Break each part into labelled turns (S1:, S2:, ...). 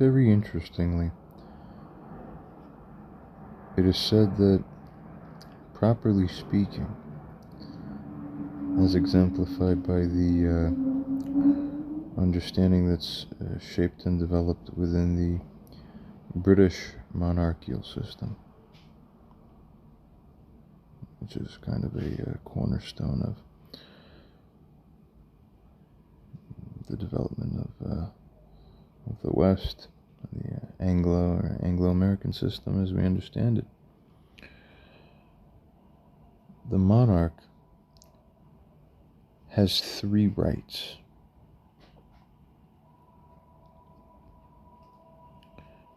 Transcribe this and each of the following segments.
S1: very interestingly, it is said that, properly speaking, as exemplified by the understanding that's shaped and developed within the British monarchical system, which is kind of a cornerstone of the development of the West, the Anglo or Anglo-American system as we understand it. The monarch has three rights.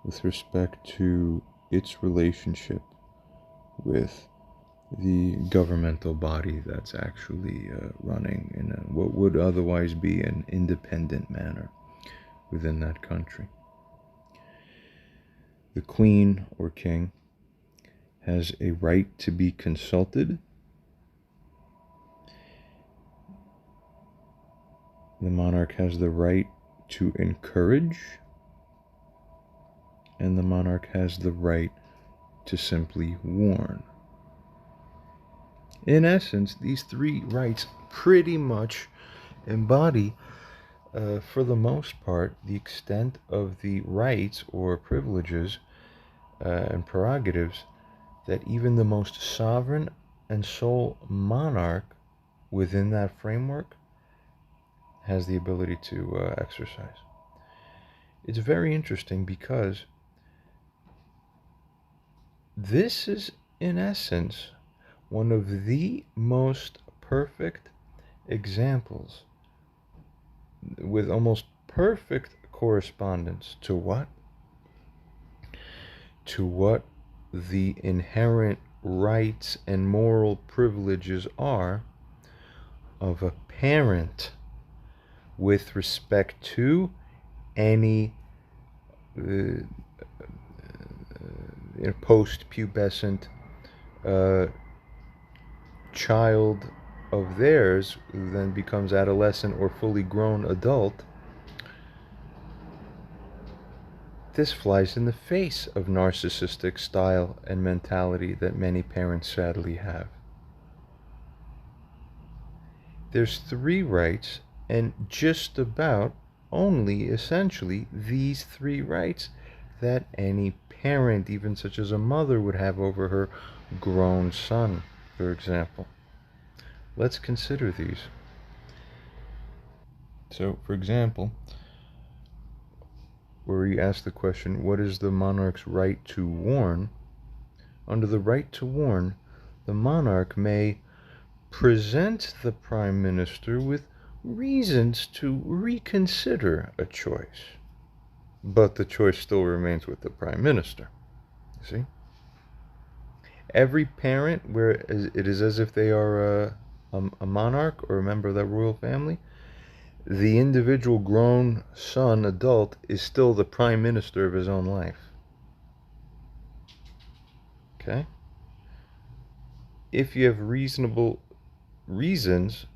S1: With respect to its relationship with the governmental body that's actually running in what would otherwise be an independent manner within that country. The Queen or King has a right to be consulted. The monarch has the right to encourage, and the monarch has the right to simply warn. In essence, these three rights pretty much embody, for the most part, the extent of the rights or privileges and prerogatives that even the most sovereign and sole monarch within that framework has the ability to exercise. It's very interesting because this is, in essence, one of the most perfect examples with almost perfect correspondence to what? To what the inherent rights and moral privileges are of a parent with respect to any post-pubescent child of theirs who then becomes adolescent or fully grown adult. This flies in the face of narcissistic style and mentality that many parents sadly have. There's three rights, and just about only essentially these three rights that any parent, even such as a mother, would have over her grown son, for example. Let's consider these. So, for example, where you ask the question, what is the monarch's right to warn? Under the right to warn, the monarch may present the prime minister with reasons to reconsider a choice, but the choice still remains with the prime minister. You see? Every parent, where it is as if they are a monarch or a member of that royal family, the individual grown son, adult, is still the prime minister of his own life. Okay? If you have reasonable reasons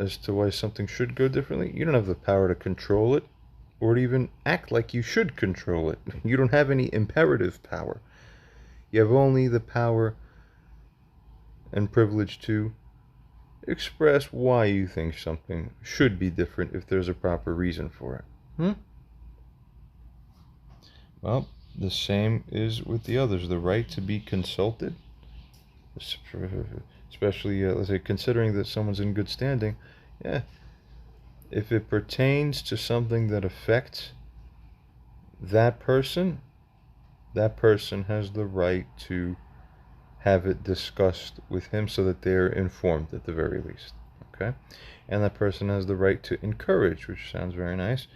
S1: as to why something should go differently, you don't have the power to control it or to even act like you should control it. You don't have any imperative power. You have only the power and privilege to express why you think something should be different if there's a proper reason for it. Well, the same is with the others. The right to be consulted, especially, let's say, considering that someone's in good standing, if it pertains to something that affects that person has the right to have it discussed with him so that they're informed at the very least. Okay? And that person has the right to encourage, which sounds very nice.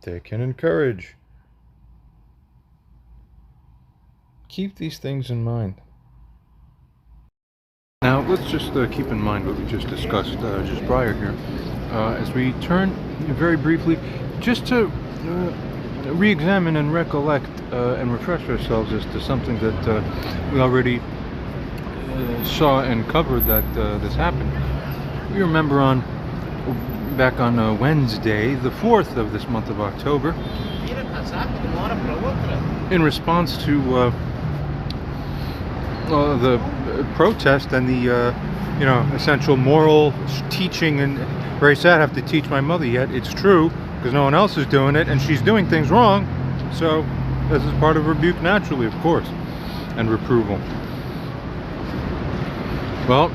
S1: They can encourage. Keep these things in mind. Now, let's just keep in mind what we just discussed just prior here. As we turn very briefly, just to re-examine and recollect and refresh ourselves as to something that we already saw and covered that this happened. We remember on back on Wednesday, the 4th of this month of October, in response to the protest and the essential moral teaching. And very sad I have to teach my mother, yet it's true because no one else is doing it and she's doing things wrong, so this is part of rebuke naturally, of course, and reproval. Well,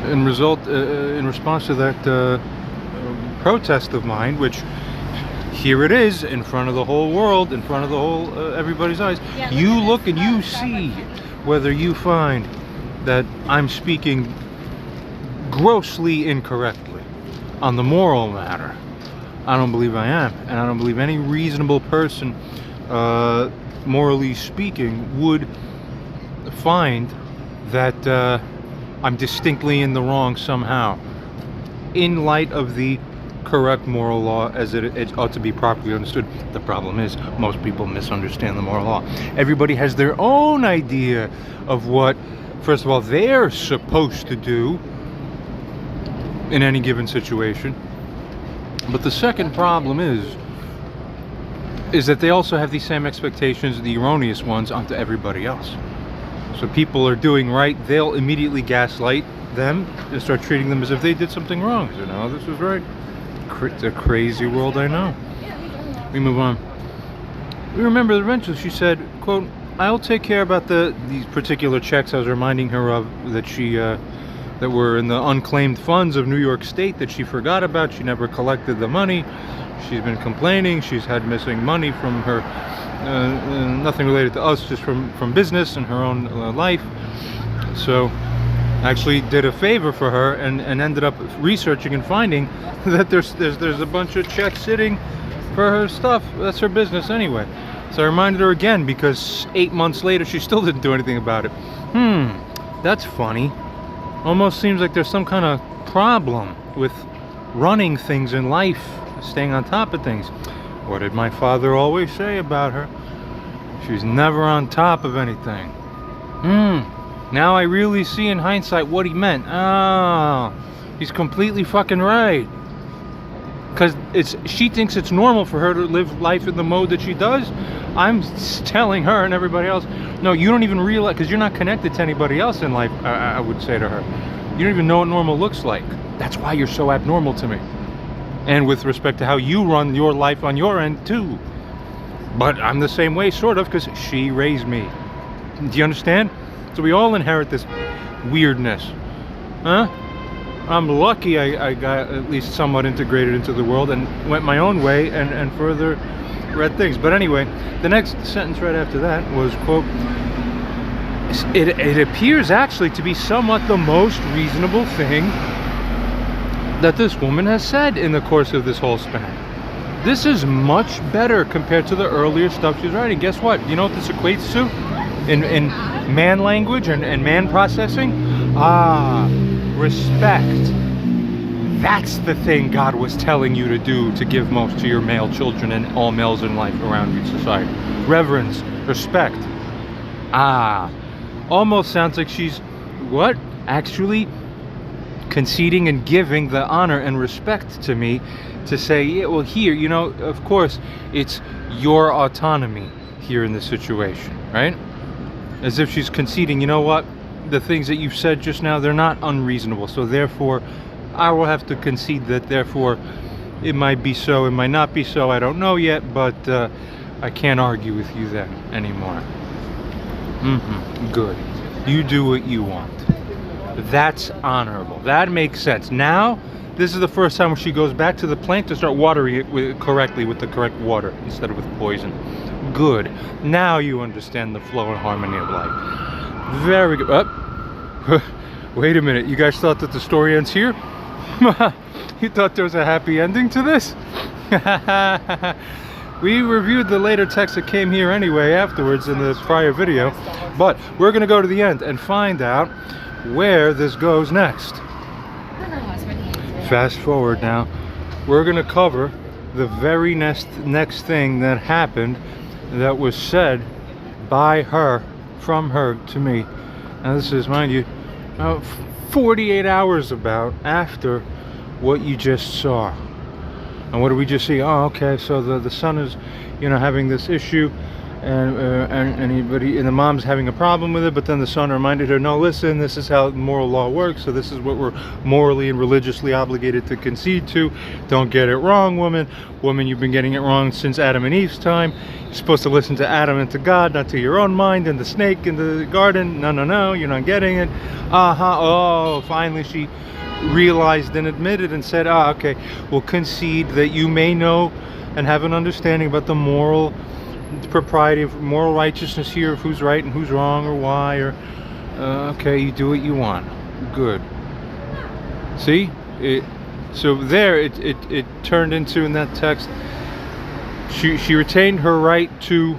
S1: in response to that protest of mine, which here it is in front of the whole world, in front of the whole everybody's eyes, you look and you see whether you find that I'm speaking grossly incorrectly on the moral matter. I don't believe I am, and I don't believe any reasonable person, morally speaking, would find that I'm distinctly in the wrong somehow, in light of the correct moral law as it ought to be properly understood. The problem is most people misunderstand the moral law. Everybody has their own idea of what, first of all, they're supposed to do in any given situation. But the second problem is that they also have these same expectations, the erroneous ones, onto everybody else. So people are doing right, they'll immediately gaslight them and start treating them as if they did something wrong. So no, this is right. It's a crazy world, I know. We move on. We remember that eventually she said, quote, "I'll take care about these particular checks I was reminding her of that she that were in the unclaimed funds of New York State that she forgot about. She never collected the money. She's been complaining. She's had missing money from her, nothing related to us, just from business and her own life." So I actually did a favor for her and ended up researching and finding that there's a bunch of checks sitting for her stuff. That's her business anyway. So I reminded her again because 8 months later she still didn't do anything about it. That's funny. Almost seems like there's some kind of problem with running things in life, staying on top of things. What did my father always say about her? She's never on top of anything. Now I really see in hindsight what he meant. Oh, he's completely fucking right. Because she thinks it's normal for her to live life in the mode that she does. I'm telling her and everybody else, no, you don't even realize, because you're not connected to anybody else in life, I would say to her. You don't even know what normal looks like. That's why you're so abnormal to me. And with respect to how you run your life on your end too. But I'm the same way, sort of, because she raised me. Do you understand? So we all inherit this weirdness. Huh? I'm lucky I got at least somewhat integrated into the world and went my own way and further read things. But anyway, the next sentence right after that was, quote, it appears actually to be somewhat the most reasonable thing that this woman has said in the course of this whole span. This is much better compared to the earlier stuff she's writing. Guess what? You know what this equates to in man language and man processing? Respect. That's the thing God was telling you to do, to give most to your male children and all males in life around your society. Reverence, respect. Almost sounds like she's, what? Actually conceding and giving the honor and respect to me to say, yeah, well, here, you know, of course, it's your autonomy here in this situation, right? As if she's conceding, you know what? The things that you've said just now, they're not unreasonable. So therefore, I will have to concede that, therefore, it might be so, it might not be so, I don't know yet, but I can't argue with you then anymore. Good. You do what you want. That's honorable. That makes sense. Now, this is the first time where she goes back to the plant to start watering it correctly with the correct water instead of with poison. Good. Now you understand the flow and harmony of life. Very good. Wait a minute. You guys thought that the story ends here? You thought there was a happy ending to this? We reviewed the later text that came here anyway afterwards in the prior video, but we're going to go to the end and find out where this goes next. Fast forward now. We're going to cover the very next thing that happened that was said by her, from her to me. Now this is, mind you, 48 hours about after what you just saw. And what do we just see? Oh, okay, so the son is, you know, having this issue, and the mom's having a problem with it, but then the son reminded her, no, listen, this is how moral law works, so this is what we're morally and religiously obligated to concede to. Don't get it wrong, woman. Woman, you've been getting it wrong since Adam and Eve's time. You're supposed to listen to Adam and to God, not to your own mind and the snake in the garden. No, no, no, you're not getting it. Oh, finally she realized and admitted and said, okay, we'll concede that you may know and have an understanding about the moral propriety of moral righteousness here, of who's right and who's wrong or why, or okay, you do what you want. Good. See, so there it turned into, in that text, she retained her right to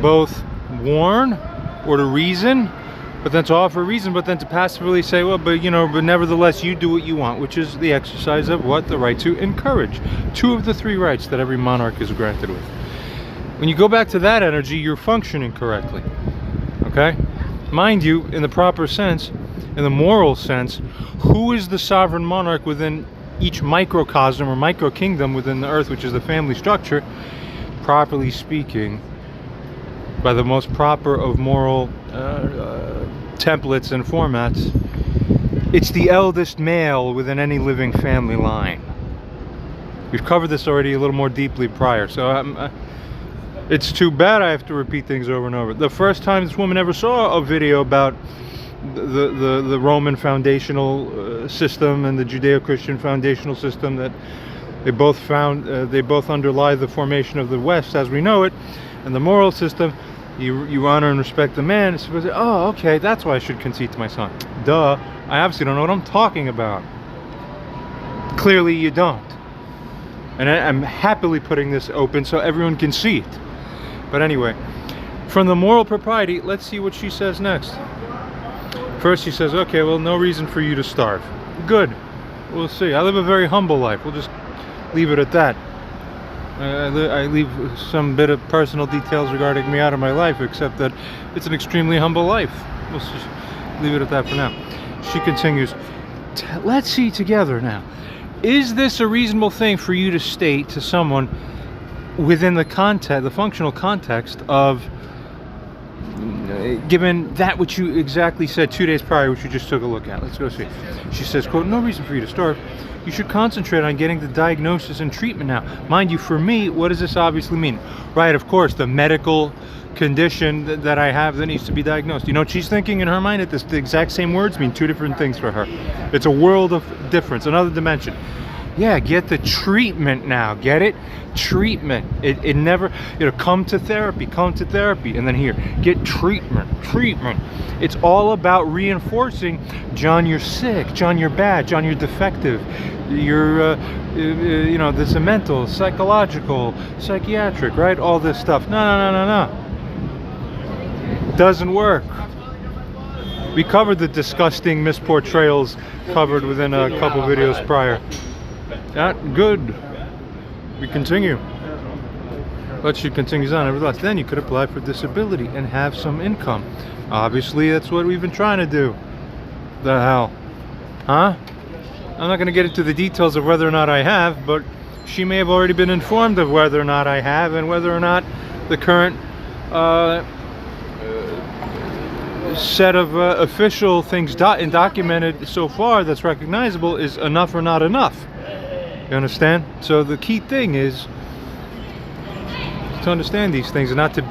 S1: both warn or to reason, but then to offer a reason, but then to passively say, well, but you know, but nevertheless you do what you want, which is the exercise of what? The right to encourage. 2 of the 3 rights that every monarch is granted with. When you go back to that energy, you're functioning correctly. Okay? Mind you, in the proper sense, in the moral sense, who is the sovereign monarch within each microcosm or micro kingdom within the earth, which is the family structure? Properly speaking, by the most proper of moral templates and formats, it's the eldest male within any living family line. We've covered this already a little more deeply prior, so it's too bad I have to repeat things over and over. The first time this woman ever saw a video about the Roman foundational system and the Judeo-Christian foundational system, that they both found, they both underlie the formation of the West as we know it, and the moral system. You honor and respect the man. It's supposed to, oh, okay, that's why I should concede to my son. Duh, I obviously don't know what I'm talking about. Clearly you don't. And I'm happily putting this open so everyone can see it. But anyway, from the moral propriety, let's see what she says next. First she says, okay, well, no reason for you to starve. Good, we'll see. I live a very humble life. We'll just leave it at that. I leave some bit of personal details regarding me out of my life, except that it's an extremely humble life. We'll just leave it at that for now. She continues, let's see together now. Is this a reasonable thing for you to state to someone within the context, the functional context of, given that which you exactly said 2 days prior, which you just took a look at? Let's go see. She says, quote, no reason for you to starve. You should concentrate on getting the diagnosis and treatment now. Mind you, for me, what does this obviously mean? Right, of course, the medical condition that I have that needs to be diagnosed. You know what she's thinking in her mind? The exact same words mean 2 different things for her. It's a world of difference, another dimension. Yeah, get the treatment now. Get it? Treatment. It never, you know, come to therapy, and then here, get treatment. It's all about reinforcing, John, you're sick, John, you're bad, John, you're defective, you're, you know, this is mental, psychological, psychiatric, right? All this stuff. No. Doesn't work. We covered the disgusting misportrayals covered within a couple videos prior. That good. We continue. But she continues on. Nevertheless, then you could apply for disability and have some income. Obviously, that's what we've been trying to do. The hell? Huh? I'm not going to get into the details of whether or not I have, but she may have already been informed of whether or not I have, and whether or not the current set of official things documented so far that's recognizable is enough or not enough. You understand? So the key thing is to understand these things and not to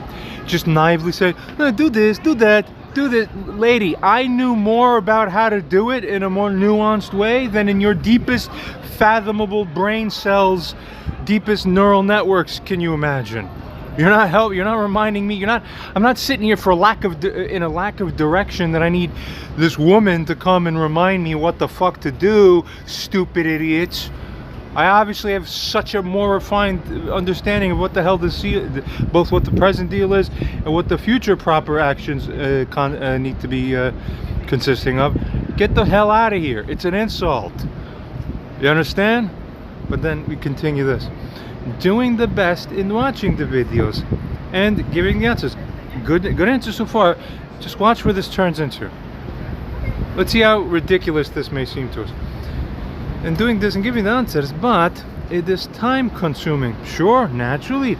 S1: just naively say, no, do this, do that, do this. Lady, I knew more about how to do it in a more nuanced way than in your deepest fathomable brain cells, deepest neural networks can you imagine. You're not reminding me, I'm not sitting here for in a lack of direction that I need this woman to come and remind me what the fuck to do, stupid idiots. I obviously have such a more refined understanding of what the hell both what the present deal is and what the future proper actions need to be consisting of. Get the hell out of here. It's an insult. You understand? But then we continue this. Doing the best in watching the videos and giving the answers. Good answer so far. Just watch where this turns into. Let's see how ridiculous this may seem to us. and doing this and giving the answers, but it is time consuming. Sure, naturally.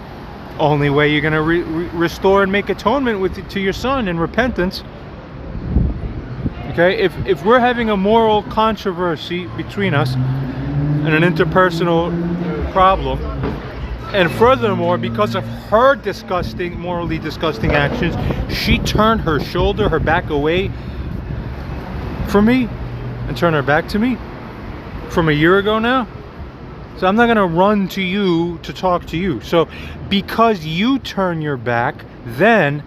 S1: Only way you're gonna restore and make atonement to your son in repentance. Okay, if we're having a moral controversy between us and an interpersonal problem, and furthermore, because of her morally disgusting actions, she turned her shoulder, her back away from me and turned her back to me from a year ago now. So I'm not gonna run to you to talk to you. So because you turn your back, then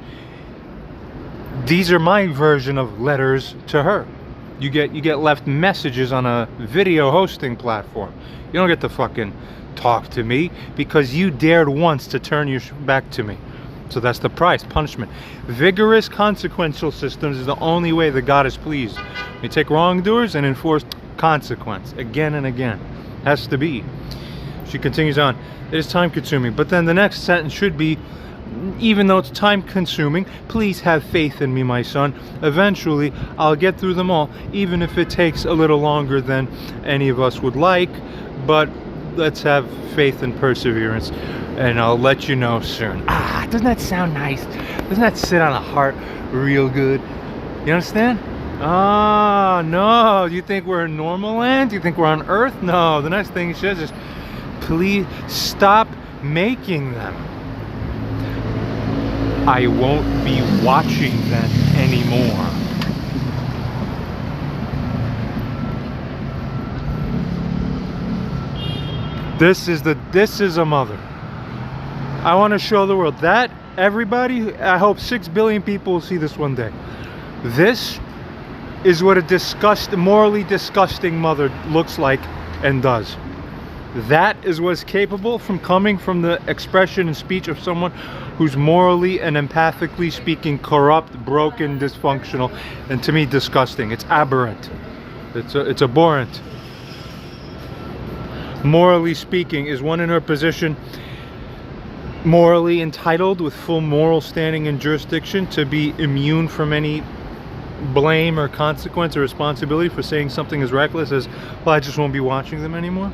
S1: these are my version of letters to her. You get left messages on a video hosting platform. You don't get to fucking talk to me because you dared once to turn your back to me. So that's the price, punishment. Vigorous consequential systems is the only way that God is pleased. You take wrongdoers and enforce consequence again and again. Has to be. She continues on. It is time consuming. But then the next sentence should be, even though it's time consuming, please have faith in me, my son. Eventually, I'll get through them all, even if it takes a little longer than any of us would like. But let's have faith and perseverance, and I'll let you know soon. Ah, doesn't that sound nice? Doesn't that sit on a heart real good? You understand? Ah, no. Do you think we're in normal land? Do you think we're on Earth? No. The next thing he says is, please stop making them. I won't be watching them anymore. This is a mother. I want to show the world that everybody, I hope 6 billion people will see this one day. This is what a morally disgusting mother looks like and does. That is what's capable from coming from the expression and speech of someone who's morally and empathically speaking corrupt, broken, dysfunctional, and to me disgusting. It's aberrant. It's abhorrent. Morally speaking, is one in her position morally entitled with full moral standing and jurisdiction to be immune from any blame or consequence or responsibility for saying something as reckless as, well, I just won't be watching them anymore?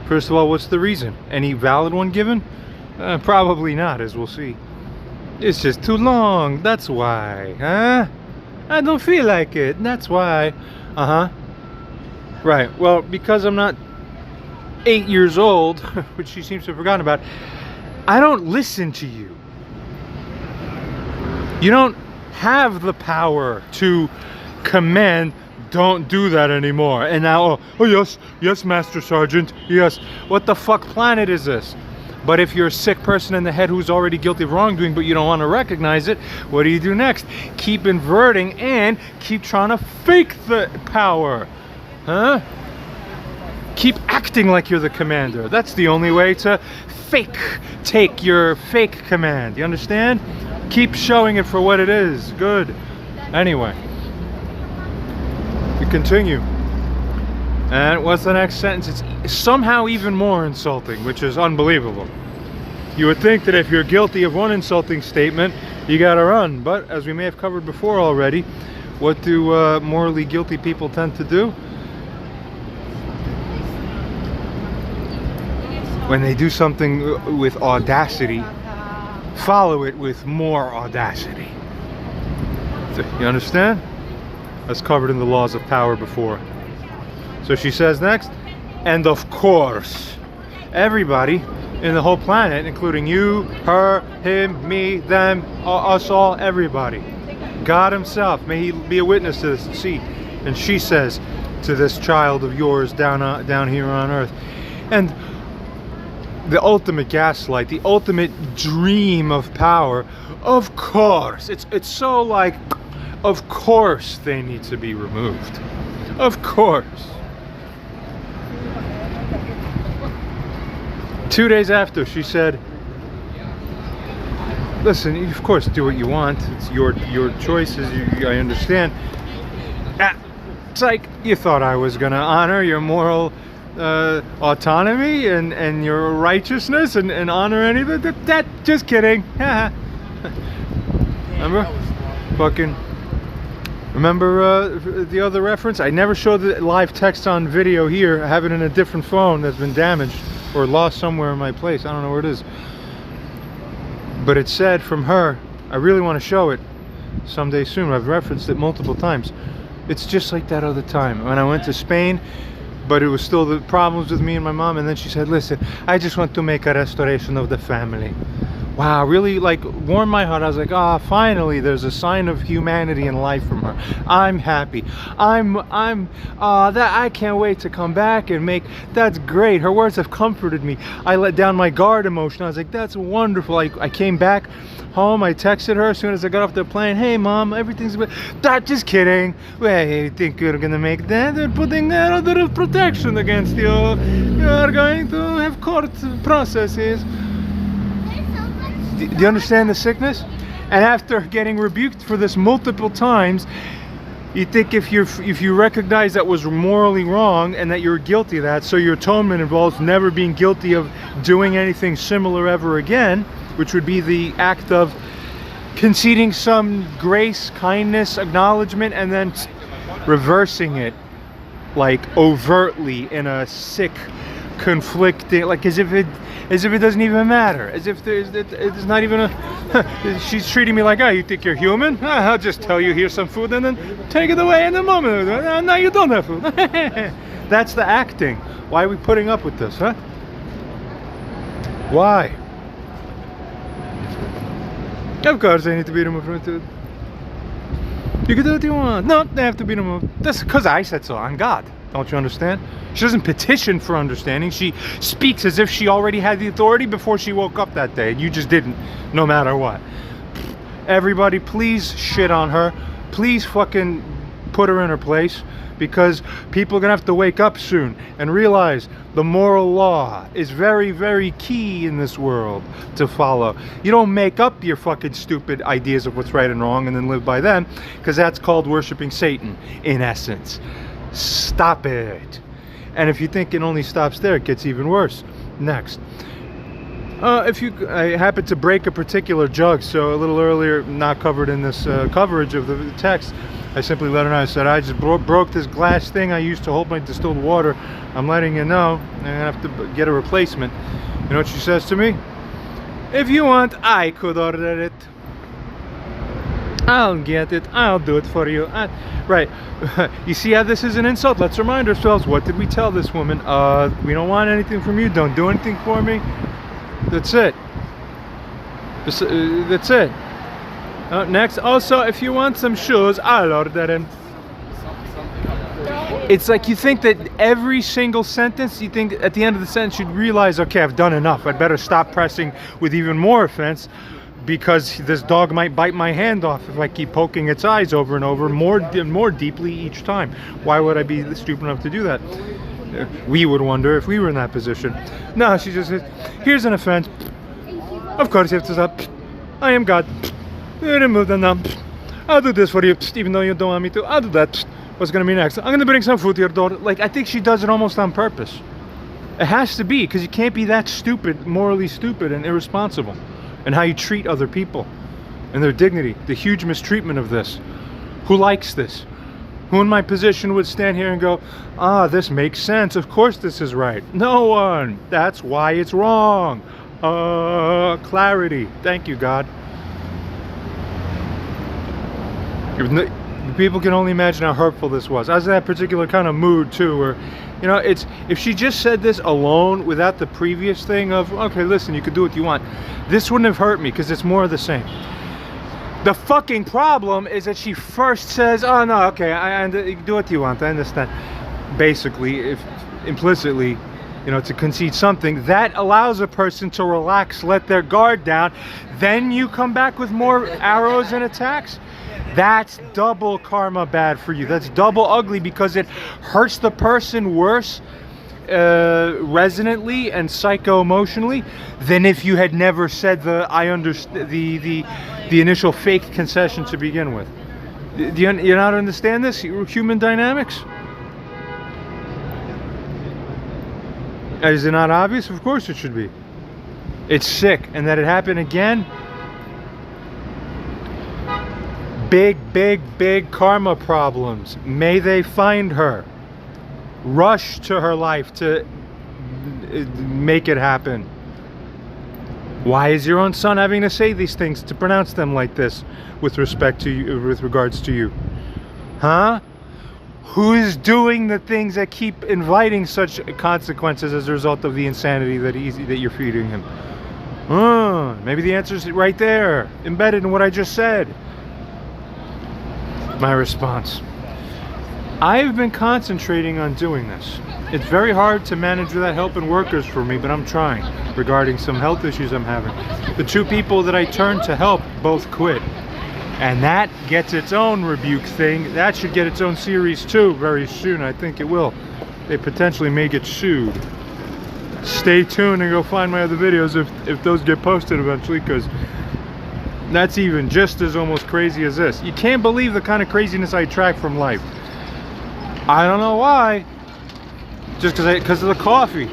S1: First of all, what's the reason? Any valid one given? Probably not, as we'll see. It's just too long, that's why, huh? I don't feel like it, that's why. Uh-huh. Right, well, because I'm not 8 years old, which she seems to have forgotten about, I don't listen to you. You don't have the power to command, don't do that anymore. And now, oh yes, Master Sergeant, yes. What the fuck planet is this? But if you're a sick person in the head who's already guilty of wrongdoing, but you don't want to recognize it, what do you do next? Keep inverting and keep trying to fake the power. Huh? Keep acting like you're the commander. That's the only way to take your fake command. You understand? Keep showing it for what it is. Good. Anyway. We continue. And what's the next sentence? It's somehow even more insulting, which is unbelievable. You would think that if you're guilty of one insulting statement, you gotta run. But as we may have covered before already, what do morally guilty people tend to do? When they do something with audacity, follow it with more audacity. You understand? That's covered in the laws of power before. So she says next, and of course, everybody in the whole planet, including you, her, him, me, them, us all, everybody. God himself, may he be a witness to this and see. And she says to this child of yours down here on earth. And the ultimate gaslight, the ultimate dream of power, of course, it's so like, of course they need to be removed. Of course. 2 days after, she said, listen, you of course do what you want. It's your choices, I understand. It's like, you thought I was gonna honor your moral autonomy and your righteousness and honor anything? That just kidding. Remember? Fucking Remember the other reference? I never showed the live text on video here. I have it in a different phone that's been damaged or lost somewhere in my place. I don't know where it is. But it said from her, I really want to show it someday soon. I've referenced it multiple times. It's just like that other time when I went to Spain, but it was still the problems with me and my mom. And then she said, listen, I just want to make a restoration of the family. Wow, really like warmed my heart. I was like, ah, finally there's a sign of humanity and life from her. I'm happy. That I can't wait to come back and make, that's great. Her words have comforted me. I let down my guard emotion. I was like, that's wonderful. I came back home, I texted her as soon as I got off the plane. Hey mom, everything's good. Just kidding. Well, you think you're gonna make that? They're putting a lot of protection against you. You're going to have court processes. Do you understand the sickness? And after getting rebuked for this multiple times, you think if you recognize that was morally wrong and that you're guilty of that, so your atonement involves never being guilty of doing anything similar ever again, which would be the act of conceding some grace, kindness, acknowledgement, and then reversing it like overtly in a sick, conflicting, like as if it doesn't even matter, as if it's not even a she's treating me like, oh, you think you're human? I'll just tell you here's some food and then take it away in a moment. Now you don't have food. That's the acting. Why are we putting up with this, huh? Why? Of course I need to be removed. You can do what you want. No, they have to be removed. That's because I said so. I'm God. Don't you understand? She doesn't petition for understanding. She speaks as if she already had the authority before she woke up that day, and you just didn't, no matter what. Everybody, please shit on her. Please fucking put her in her place, because people are gonna have to wake up soon and realize the moral law is very, very key in this world to follow. You don't make up your fucking stupid ideas of what's right and wrong and then live by them, because that's called worshiping Satan, in essence. Stop it. And if you think it only stops there, it gets even worse. Next. I happened to break a particular jug, so a little earlier, not covered in this coverage of the text, I simply let her know. I said, I just broke this glass thing I used to hold my distilled water. I'm letting you know, and I have to get a replacement. You know what she says to me? If you want, I could order it. I'll get it. I'll do it for you. Right. You see how this is an insult? Let's remind ourselves, what did we tell this woman? We don't want anything from you. Don't do anything for me. That's it. That's it. Next. Also, if you want some shoes, I'll order them. It's like you think that every single sentence, you think at the end of the sentence you'd realize, okay, I've done enough. I'd better stop pressing with even more offense, because this dog might bite my hand off if I keep poking its eyes over and over more deeply each time. Why would I be stupid enough to do that? We would wonder if we were in that position. No, she just says, here's an offense. Of course you have to stop. I am God. Remove them now. I'll do this for you, even though you don't want me to. I'll do that. What's going to be next? I'm going to bring some food to your door. Like, I think she does it almost on purpose. It has to be, because you can't be that stupid, morally stupid and irresponsible. And how you treat other people and their dignity, the huge mistreatment of this. Who likes this? Who in my position would stand here and go, this makes sense, of course this is right? No one. That's why it's wrong. Clarity. Thank you, God. People can only imagine how hurtful this was. I was in that particular kind of mood too, where, you know, it's, if she just said this alone without the previous thing of, okay, listen, you can do what you want, this wouldn't have hurt me, because it's more of the same. The fucking problem is that she first says, oh no, okay, you can do what you want, I understand. Basically, if implicitly, you know, to concede something that allows a person to relax, let their guard down, then you come back with more arrows and attacks. That's double karma bad for you. That's double ugly, because it hurts the person worse resonantly and psycho-emotionally than if you had never said the initial fake concession to begin with. Do you not understand this? Human dynamics? Is it not obvious? Of course it should be. It's sick. And that it happened again,
S2: Big karma problems. May they find her. Rush to her life to make it happen. Why is your own son having to say these things, to pronounce them like this with respect to you, with regards to you? Huh? Who's doing the things that keep inviting such consequences as a result of the insanity that you're feeding him? Maybe the answer's right there, embedded in what I just said. My response: I've been concentrating on doing this. It's very hard to manage without helping workers for me, but I'm trying, regarding some health issues I'm having. The two people that I turned to help both quit. And that gets its own rebuke thing. That should get its own series too very soon. I think it will. They potentially may get sued. Stay tuned and go find my other videos if those get posted eventually, because that's even just as almost crazy as this. You can't believe the kind of craziness I attract from life. I don't know why. Just because of the coffee,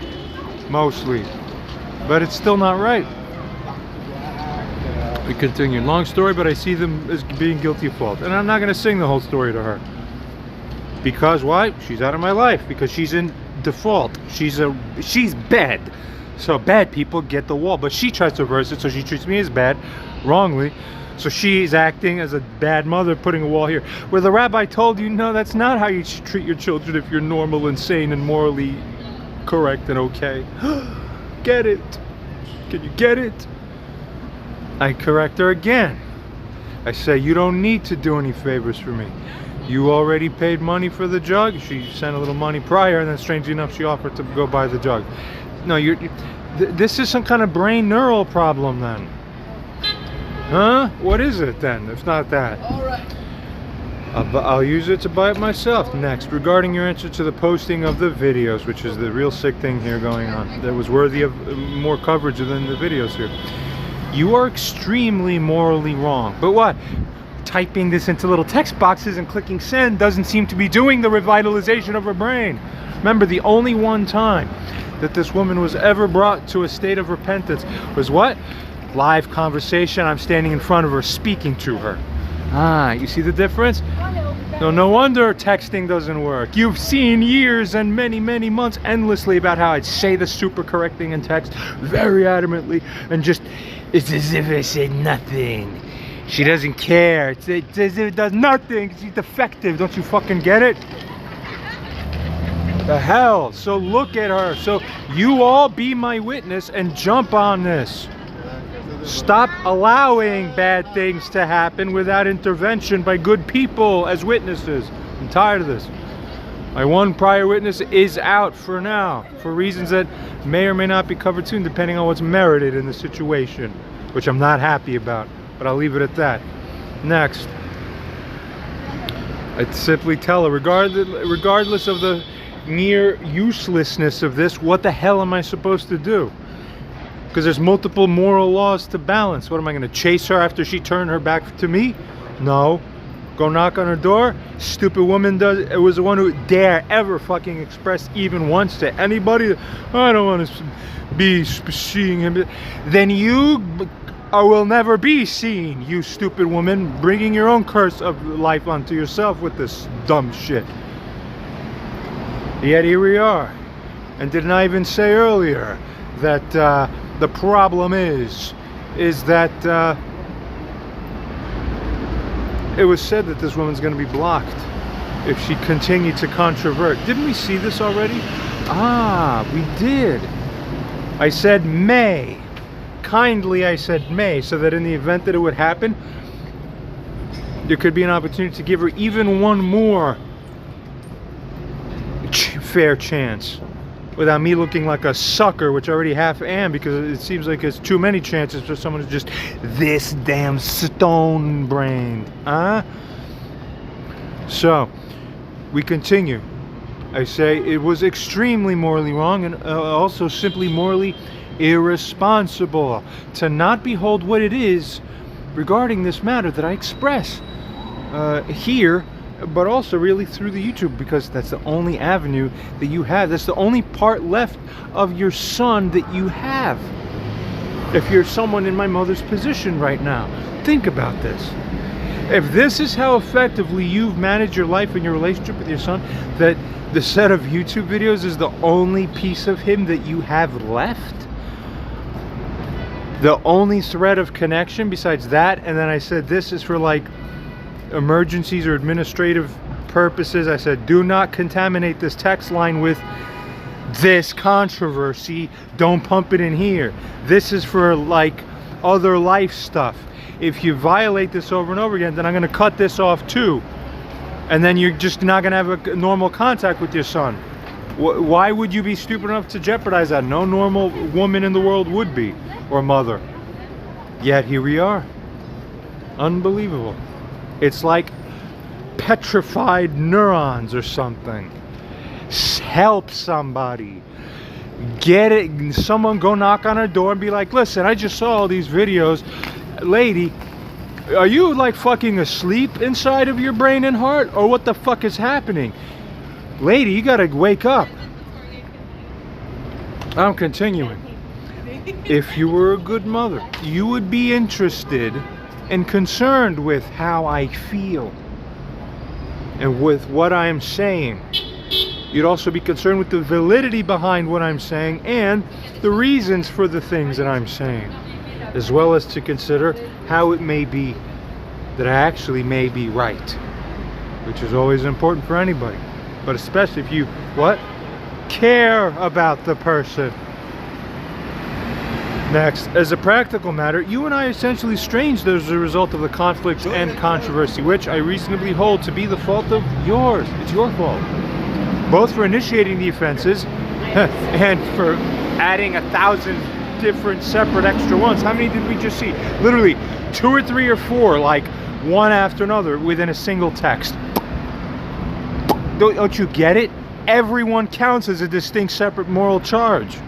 S2: mostly. But it's still not right. We continue. Long story, but I see them as being guilty of fault. And I'm not going to sing the whole story to her. Because why? She's out of my life. Because she's in default. She's bad. So bad people get the wall. But she tries to reverse it, so she treats me as bad, wrongly. So she's acting as a bad mother, putting a wall here. Where the rabbi told you, no, that's not how you should treat your children if you're normal and sane and morally correct and okay. Get it? Can you get it? I correct her again. I say, you don't need to do any favors for me. You already paid money for the jug. She sent a little money prior, and then strangely enough, she offered to go buy the jug. No, this is some kind of brain neural problem then. Huh? What is it then, if not that? Alright. I'll use it to buy it myself. Next, regarding your answer to the posting of the videos, which is the real sick thing here going on, that was worthy of more coverage than the videos here. You are extremely morally wrong. But what? Typing this into little text boxes and clicking send doesn't seem to be doing the revitalization of her brain. Remember, the only one time that this woman was ever brought to a state of repentance was what? Live conversation. I'm standing in front of her, speaking to her. Ah, you see the difference? No wonder texting doesn't work. You've seen years and many months endlessly about how I'd say the super correct thing in text very adamantly, and just, it's as if I said nothing. She doesn't care. It's as if it does nothing. She's defective. Don't you fucking get it? The hell? So look at her. So you all be my witness and jump on this. Stop allowing bad things to happen without intervention by good people as witnesses. I'm tired of this. My one prior witness is out for now, for reasons that may or may not be covered soon, depending on what's merited in the situation, which I'm not happy about, but I'll leave it at that. Next, I'd simply tell her, regardless of the mere uselessness of this, what the hell am I supposed to do? Because there's multiple moral laws to balance. What am I going to chase her after she turned her back to me? No. Go knock on her door? Stupid woman it was the one who dare ever fucking express even once to anybody, I don't want to be seeing him. Then you will never be seen, you stupid woman, bringing your own curse of life onto yourself with this dumb shit. Yet here we are. And didn't I even say earlier that the problem is that it was said that this woman's going to be blocked if she continued to controvert. Didn't we see this already? Ah, we did. I said may. Kindly I said may, so that in the event that it would happen, there could be an opportunity to give her even one more fair chance, without me looking like a sucker, which I already half am, because it seems like there's too many chances for someone who's just this damn stone-brained. Huh? So, we continue. I say it was extremely morally wrong, and also simply morally irresponsible to not behold what it is regarding this matter that I express here, but also really through the YouTube, because that's the only avenue that you have. That's the only part left of your son that you have. If you're someone in my mother's position right now, think about this. If this is how effectively you've managed your life and your relationship with your son, that the set of YouTube videos is the only piece of him that you have left, the only thread of connection besides that, and then I said this is for like emergencies or administrative purposes. I said do not contaminate this text line with this controversy, don't pump it in here. This is for like other life stuff. If you violate this over and over again, then I'm going to cut this off too, and then you're just not going to have a normal contact with your son. Why would you be stupid enough to jeopardize that? No normal woman in the world would be, or mother. Yet here we are. Unbelievable. It's like petrified neurons or something. Help somebody. Get it. Someone go knock on her door and be like, listen, I just saw all these videos. Lady, are you like fucking asleep inside of your brain and heart, or what the fuck is happening? Lady, you gotta wake up. I'm continuing. If you were a good mother, you would be interested and concerned with how I feel and with what I'm saying. You'd also be concerned with the validity behind what I'm saying and the reasons for the things that I'm saying, as well as to consider how it may be that I actually may be right, which is always important for anybody, but especially if you, care about the person. Next, as a practical matter, you and I are essentially estranged as a result of the conflict and controversy, which I reasonably hold to be the fault of yours. It's your fault. Both for initiating the offenses and for adding 1,000 different separate extra ones. How many did we just see? Literally 2 or 3 or 4, like one after another within a single text. Don't you get it? Everyone counts as a distinct separate moral charge,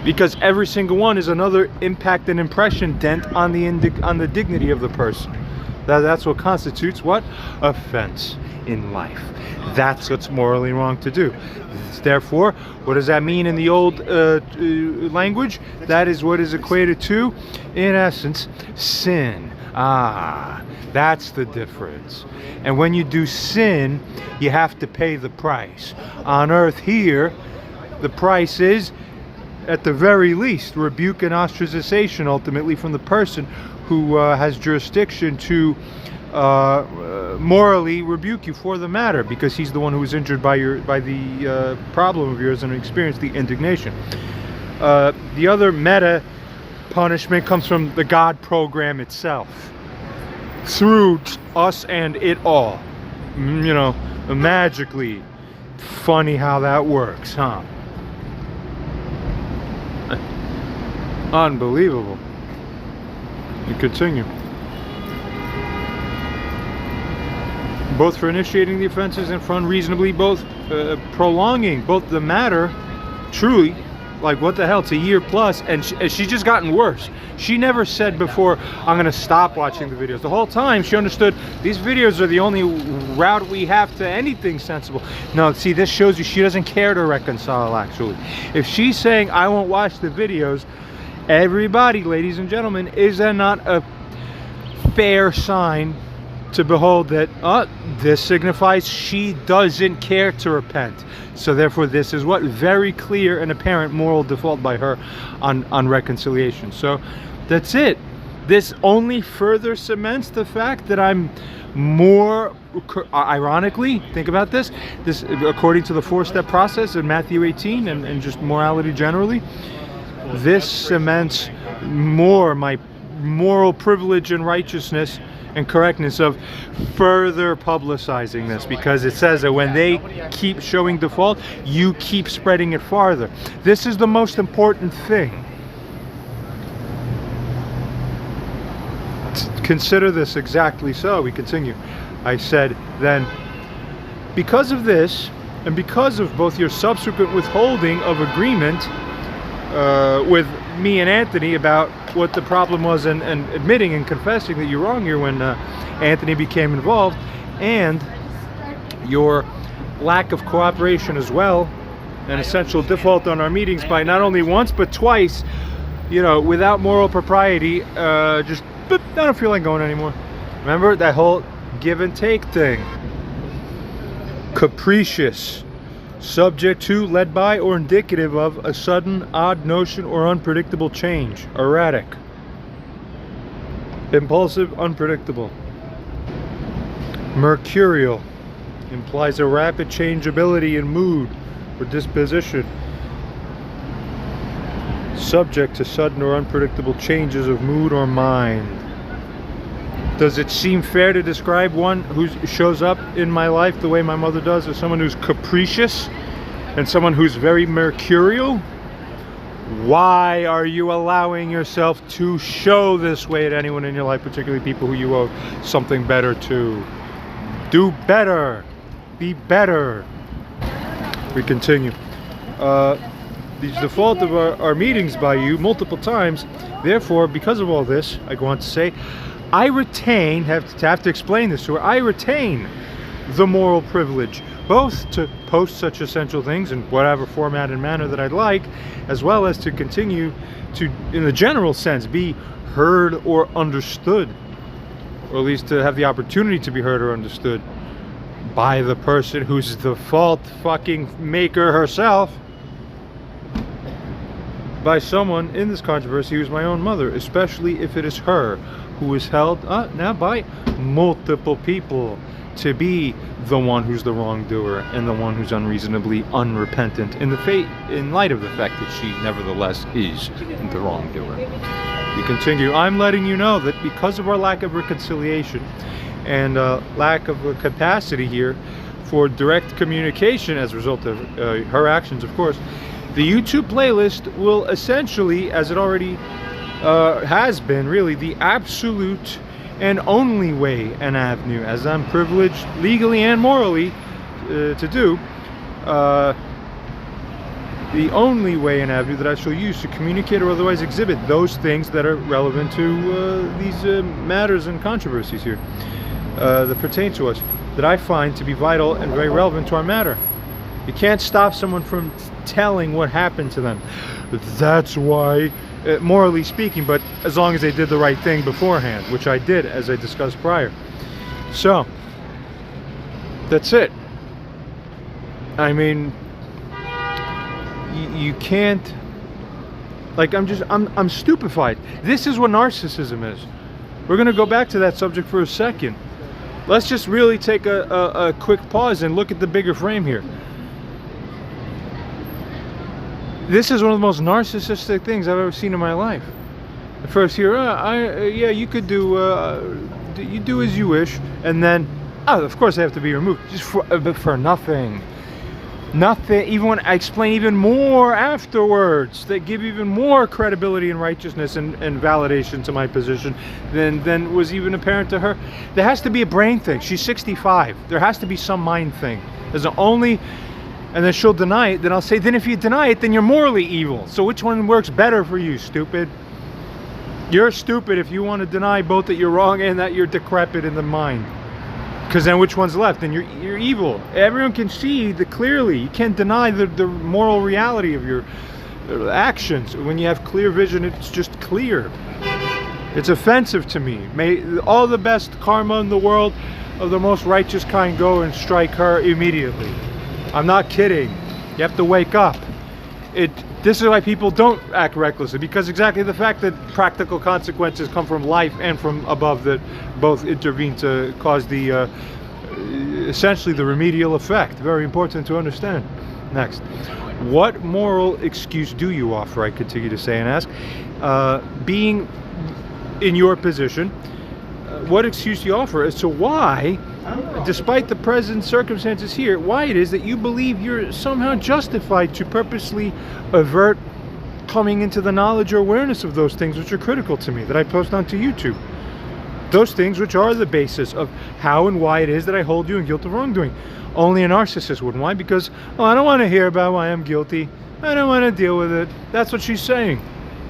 S2: because every single one is another impact and impression dent on the dignity of the person. That's what constitutes what? Offense in life. That's what's morally wrong to do. Therefore, what does that mean in the old language? That is what is equated to, in essence, sin. That's the difference. And when you do sin, you have to pay the price. On earth here, the price is, at the very least, rebuke and ostracization ultimately from the person who has jurisdiction to morally rebuke you for the matter, because he's the one who was injured by the problem of yours and experienced the indignation. The other meta punishment comes from the God program itself, through us and it all. You know, magically. Funny how that works, huh? Unbelievable. You continue. Both for initiating the offenses and for unreasonably both prolonging both the matter. Truly, like what the hell, it's a year plus, and she's just gotten worse. She never said before, I'm gonna stop watching the videos. The whole time she understood these videos are the only route we have to anything sensible. No, see, this shows you she doesn't care to reconcile, actually. If she's saying I won't watch the videos, everybody, ladies and gentlemen, is that not a fair sign to behold that this signifies she doesn't care to repent? So therefore this is what? Very clear and apparent moral default by her on reconciliation. So that's it. This only further cements the fact that I'm more, ironically, think about this, according to the 4-step process in Matthew 18 and just morality generally, this cements more my moral privilege and righteousness and correctness of further publicizing this, because it says that when they keep showing default, you keep spreading it farther. This is the most important thing. Consider this exactly so. We continue. I said then, because of this, and because of both your subsequent withholding of agreement with me and Anthony about what the problem was, and admitting and confessing that you're wrong here when Anthony became involved, and your lack of cooperation as well, an essential default on our meetings by not only once but twice, you know, without moral propriety, just I don't feel like going anymore. Remember that whole give and take thing. Capricious. Subject to, led by, or indicative of a sudden, odd notion or unpredictable change. Erratic. Impulsive, unpredictable. Mercurial. Implies a rapid changeability in mood or disposition. Subject to sudden or unpredictable changes of mood or mind. Does it seem fair to describe one who shows up in my life the way my mother does as someone who's capricious and someone who's very mercurial? Why are you allowing yourself to show this way to anyone in your life, particularly people who you owe something better to? Do better. Be better. We continue. The default of our meetings by you multiple times. Therefore, because of all this, I go on to say, I retain, have to explain this to her, I retain the moral privilege both to post such essential things in whatever format and manner that I'd like, as well as to continue to, in the general sense, be heard or understood, or at least to have the opportunity to be heard or understood by the person who's the fault fucking maker herself, by someone in this controversy who's my own mother, especially if it is her who is held now by multiple people to be the one who's the wrongdoer and the one who's unreasonably unrepentant in light of the fact that she nevertheless is the wrongdoer. We continue. I'm letting you know that because of our lack of reconciliation and lack of capacity here for direct communication as a result of her actions, of course, the YouTube playlist will essentially, as it already has been, really the absolute and only way and avenue, as I'm privileged legally and morally to do, the only way and avenue that I shall use to communicate or otherwise exhibit those things that are relevant to these matters and controversies here that pertain to us, that I find to be vital and very relevant to our matter. You can't stop someone from telling what happened to them. That's why, morally speaking, but as long as they did the right thing beforehand, which I did, as I discussed prior. So, that's it. I mean, you can't, like, I'm stupefied. This is what narcissism is. We're gonna go back to that subject for a second. Let's just really take a quick pause and look at the bigger frame here. This is one of the most narcissistic things I've ever seen in my life. At first here, yeah, you could you do as you wish, and then, of course they have to be removed, just for nothing. Nothing, even when I explain even more afterwards, that give even more credibility and righteousness and validation to my position than was even apparent to her. There has to be a brain thing. She's 65. There has to be some mind thing. There's the only... And then she'll deny it, then I'll say, then if you deny it, then you're morally evil. So which one works better for you, stupid? You're stupid if you want to deny both that you're wrong and that you're decrepit in the mind. Because then which one's left? Then you're evil. Everyone can see clearly. You can't deny the moral reality of your actions. When you have clear vision, it's just clear. It's offensive to me. May all the best karma in the world of the most righteous kind go and strike her immediately. I'm not kidding. You have to wake up. This is why people don't act recklessly, because exactly the fact that practical consequences come from life and from above that both intervene to cause the essentially the remedial effect. Very important to understand. Next, what moral excuse do you offer? I continue to say and ask. Being in your position, what excuse do you offer as to why, despite the present circumstances here, why it is that you believe you're somehow justified to purposely avert coming into the knowledge or awareness of those things which are critical to me, that I post onto YouTube. Those things which are the basis of how and why it is that I hold you in guilt of wrongdoing. Only a narcissist wouldn't. Why? Because, oh, I don't want to hear about why I'm guilty. I don't want to deal with it. That's what she's saying.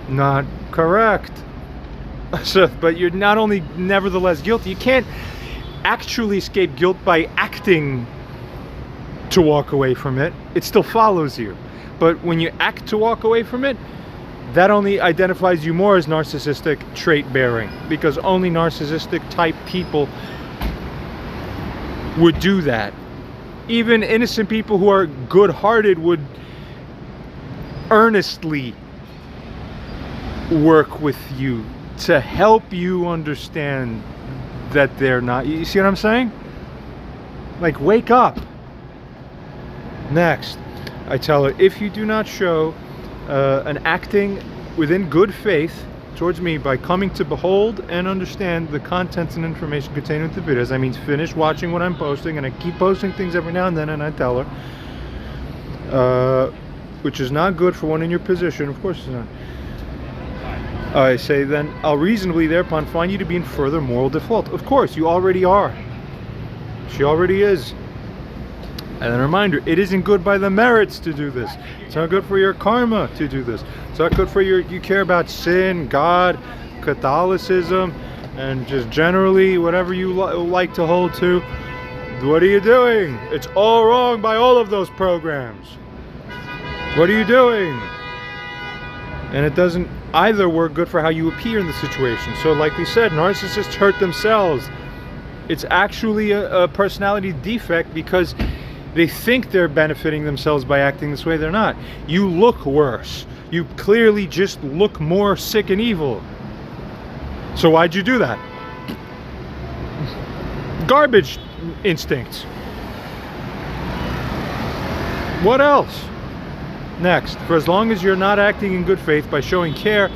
S2: Not correct. So, but you're not only nevertheless guilty, you can't actually escape guilt by acting to walk away from it. It still follows you. But when you act to walk away from it, that only identifies you more as narcissistic trait bearing, because only narcissistic type people would do that. Even innocent people who are good-hearted would earnestly work with you to help you understand that they're not. You see what I'm saying? Like, wake up. Next, I tell her, if you do not show an acting within good faith towards me by coming to behold and understand the contents and information contained in the videos, that means finish watching what I'm posting, and I keep posting things every now and then, and I tell her, which is not good for one in your position. Of course it's not. I say, then I'll reasonably thereupon find you to be in further moral default. Of course, you already are. She already is. And then a reminder, it isn't good by the merits to do this. It's not good for your karma to do this. It's not good for you care about sin, God, Catholicism, and just generally whatever you like to hold to. What are you doing? It's all wrong by all of those programs. What are you doing? And it doesn't either work good for how you appear in the situation. So like we said, narcissists hurt themselves. It's actually a personality defect because they think they're benefiting themselves by acting this way. They're not. You look worse. You clearly just look more sick and evil. So why'd you do that? Garbage instincts. What else? Next, for as long as you're not acting in good faith by showing care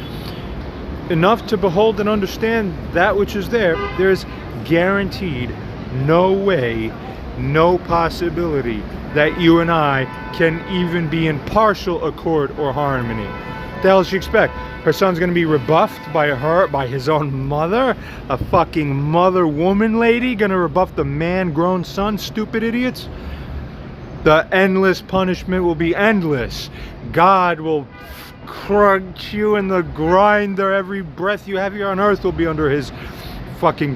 S2: enough to behold and understand that which is there, there's guaranteed no way, no possibility that you and I can even be in partial accord or harmony. What the hell does she expect? Her son's gonna be rebuffed by his own mother? A fucking mother woman lady gonna rebuff the man grown son? Stupid idiots. The endless punishment will be endless. God will crunch you in the grinder. Every breath you have here on earth will be under his fucking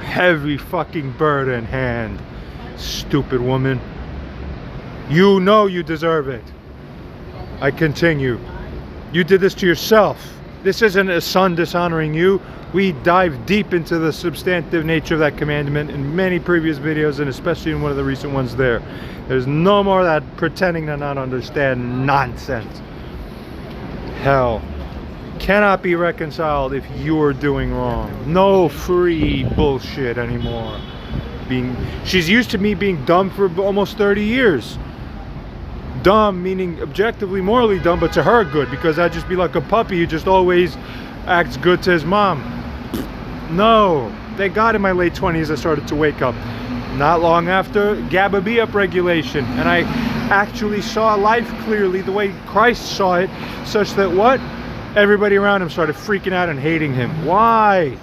S2: heavy fucking burden hand. Stupid woman. You know you deserve it. I continue. You did this to yourself. This isn't a son dishonoring you. We dive deep into the substantive nature of that commandment in many previous videos, and especially in one of the recent ones there. There's no more of that pretending to not understand nonsense. Hell cannot be reconciled if you're doing wrong. No free bullshit anymore. She's used to me being dumb for almost 30 years. Dumb meaning objectively morally dumb, but to her good, because I'd just be like a puppy who just always acts good to his mom. No, thank God in my late 20s I started to wake up. Not long after GABA B upregulation, and I actually saw life clearly the way Christ saw it, such that what? Everybody around him started freaking out and hating him. Why?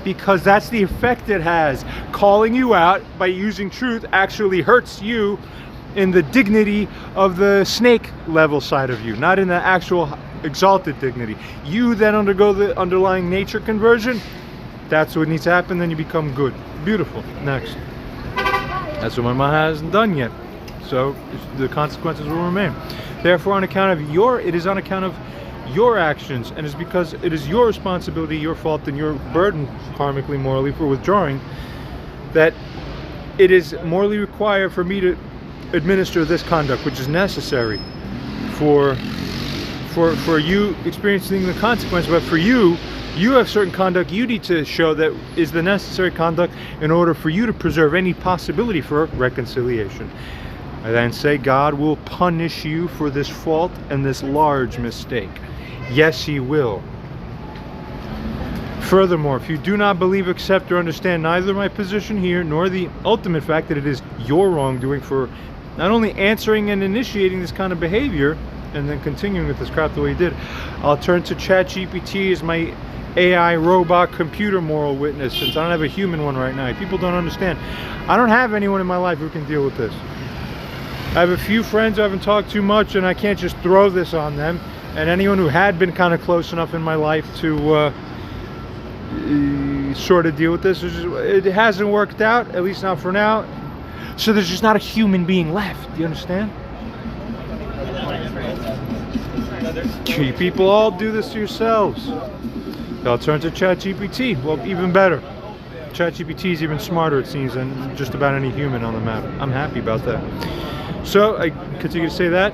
S2: Because that's the effect it has. Calling you out by using truth actually hurts you in the dignity of the snake level side of you, not in the actual exalted dignity. You then undergo the underlying nature conversion. That's what needs to happen, then you become good. Beautiful. Next. That's what my mom hasn't done yet. So the consequences will remain. Therefore, on account of it is on account of your actions, and it's because it is your responsibility, your fault, and your burden, karmically, morally, for withdrawing, that it is morally required for me to administer this conduct, which is necessary for you experiencing the consequence. But for you have certain conduct you need to show that is the necessary conduct in order for you to preserve any possibility for reconciliation. I then say God will punish you for this fault and this large mistake. Yes, he will. Furthermore, if you do not believe, accept, or understand neither my position here nor the ultimate fact that it is your wrongdoing for not only answering and initiating this kind of behavior and then continuing with this crap the way you did, I'll turn to ChatGPT as my AI robot computer moral witness, since I don't have a human one right now. People don't understand. I don't have anyone in my life who can deal with this. I have a few friends I haven't talked too much, and I can't just throw this on them. And anyone who had been kind of close enough in my life to sort of deal with this, it hasn't worked out, at least not for now. So there's just not a human being left. Do you understand? People all do this to yourselves. They'll turn to ChatGPT. Well, even better. ChatGPT is even smarter, it seems, than just about any human on the matter. I'm happy about that. So I continue to say that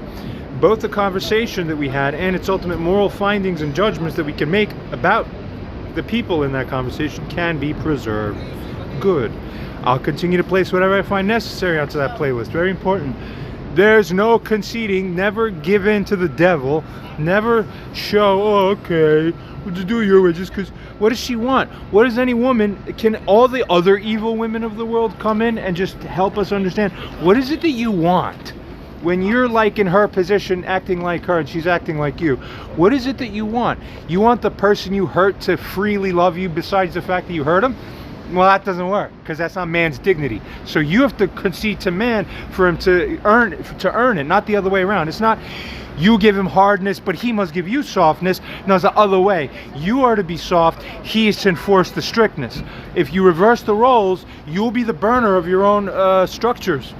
S2: both the conversation that we had and its ultimate moral findings and judgments that we can make about the people in that conversation can be preserved. Good. I'll continue to place whatever I find necessary onto that playlist. Very important. There's no conceding. Never give in to the devil. Never show, oh, okay, we'll just do it your way just because. What does she want? What does any woman, can all the other evil women of the world come in and just help us understand? What is it that you want? When you're like in her position, acting like her and she's acting like you, what is it that you want? You want the person you hurt to freely love you besides the fact that you hurt him? Well, that doesn't work because that's not man's dignity. So you have to concede to man for him to earn it, not the other way around. It's not you give him hardness, but he must give you softness. No, it's the other way. You are to be soft. He is to enforce the strictness. If you reverse the roles, you'll be the burner of your own structures.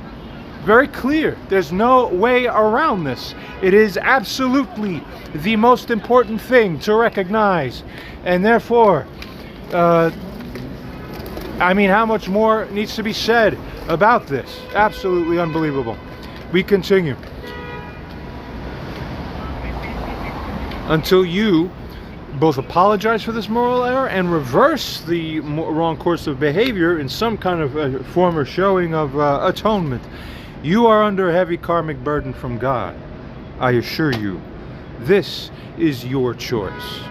S2: Very clear. There's no way around this. It is absolutely the most important thing to recognize. And therefore, I mean, how much more needs to be said about this? Absolutely unbelievable. We continue. Until you both apologize for this moral error and reverse the wrong course of behavior in some kind of form or showing of atonement. You are under a heavy karmic burden from God. I assure you, this is your choice.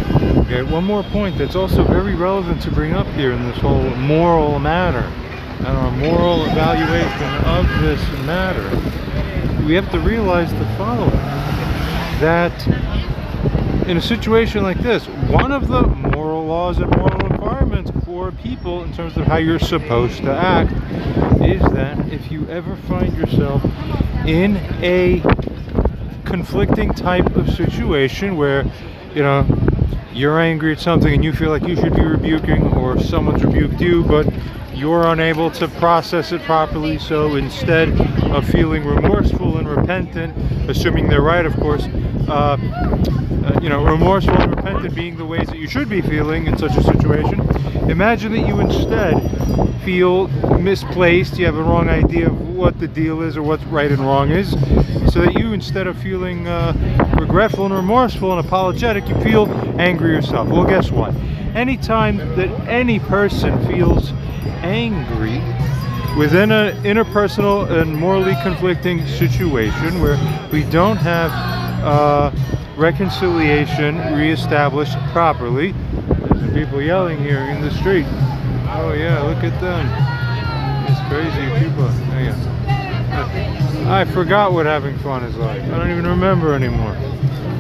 S2: Okay, one more point that's also very relevant to bring up here in this whole moral matter and our moral evaluation of this matter. We have to realize the following, that in a situation like this, one of the moral laws and moral requirements for people in terms of how you're supposed to act is that if you ever find yourself in a conflicting type of situation where, you know, you're angry at something and you feel like you should be rebuking, or someone's rebuked you but you're unable to process it properly, so instead of feeling remorseful and repentant, assuming they're right, of course, remorseful and repentant being the ways that you should be feeling in such a situation, imagine that you instead feel misplaced, you have a wrong idea of what the deal is or what's right and wrong is, so that you, instead of feeling regretful and remorseful and apologetic, you feel angry yourself. Well, guess what? Anytime that any person feels angry within an interpersonal and morally conflicting situation where we don't have reconciliation reestablished properly, there's some people yelling here in the street. Oh yeah, look at them. It's crazy people. Oh, yeah. I forgot what having fun is like. I don't even remember anymore.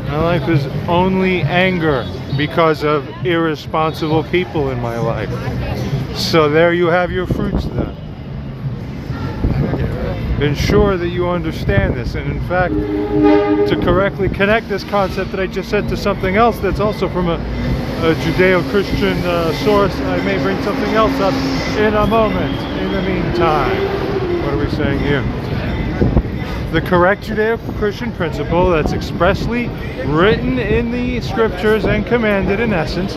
S2: My life is only anger because of irresponsible people in my life. So there you have your fruits then. Ensure that you understand this, and in fact, to correctly connect this concept that I just said to something else that's also from a Judeo-Christian source, I may bring something else up in a moment. In the meantime, what are we saying here? The correct Judeo-Christian principle that's expressly written in the scriptures and commanded in essence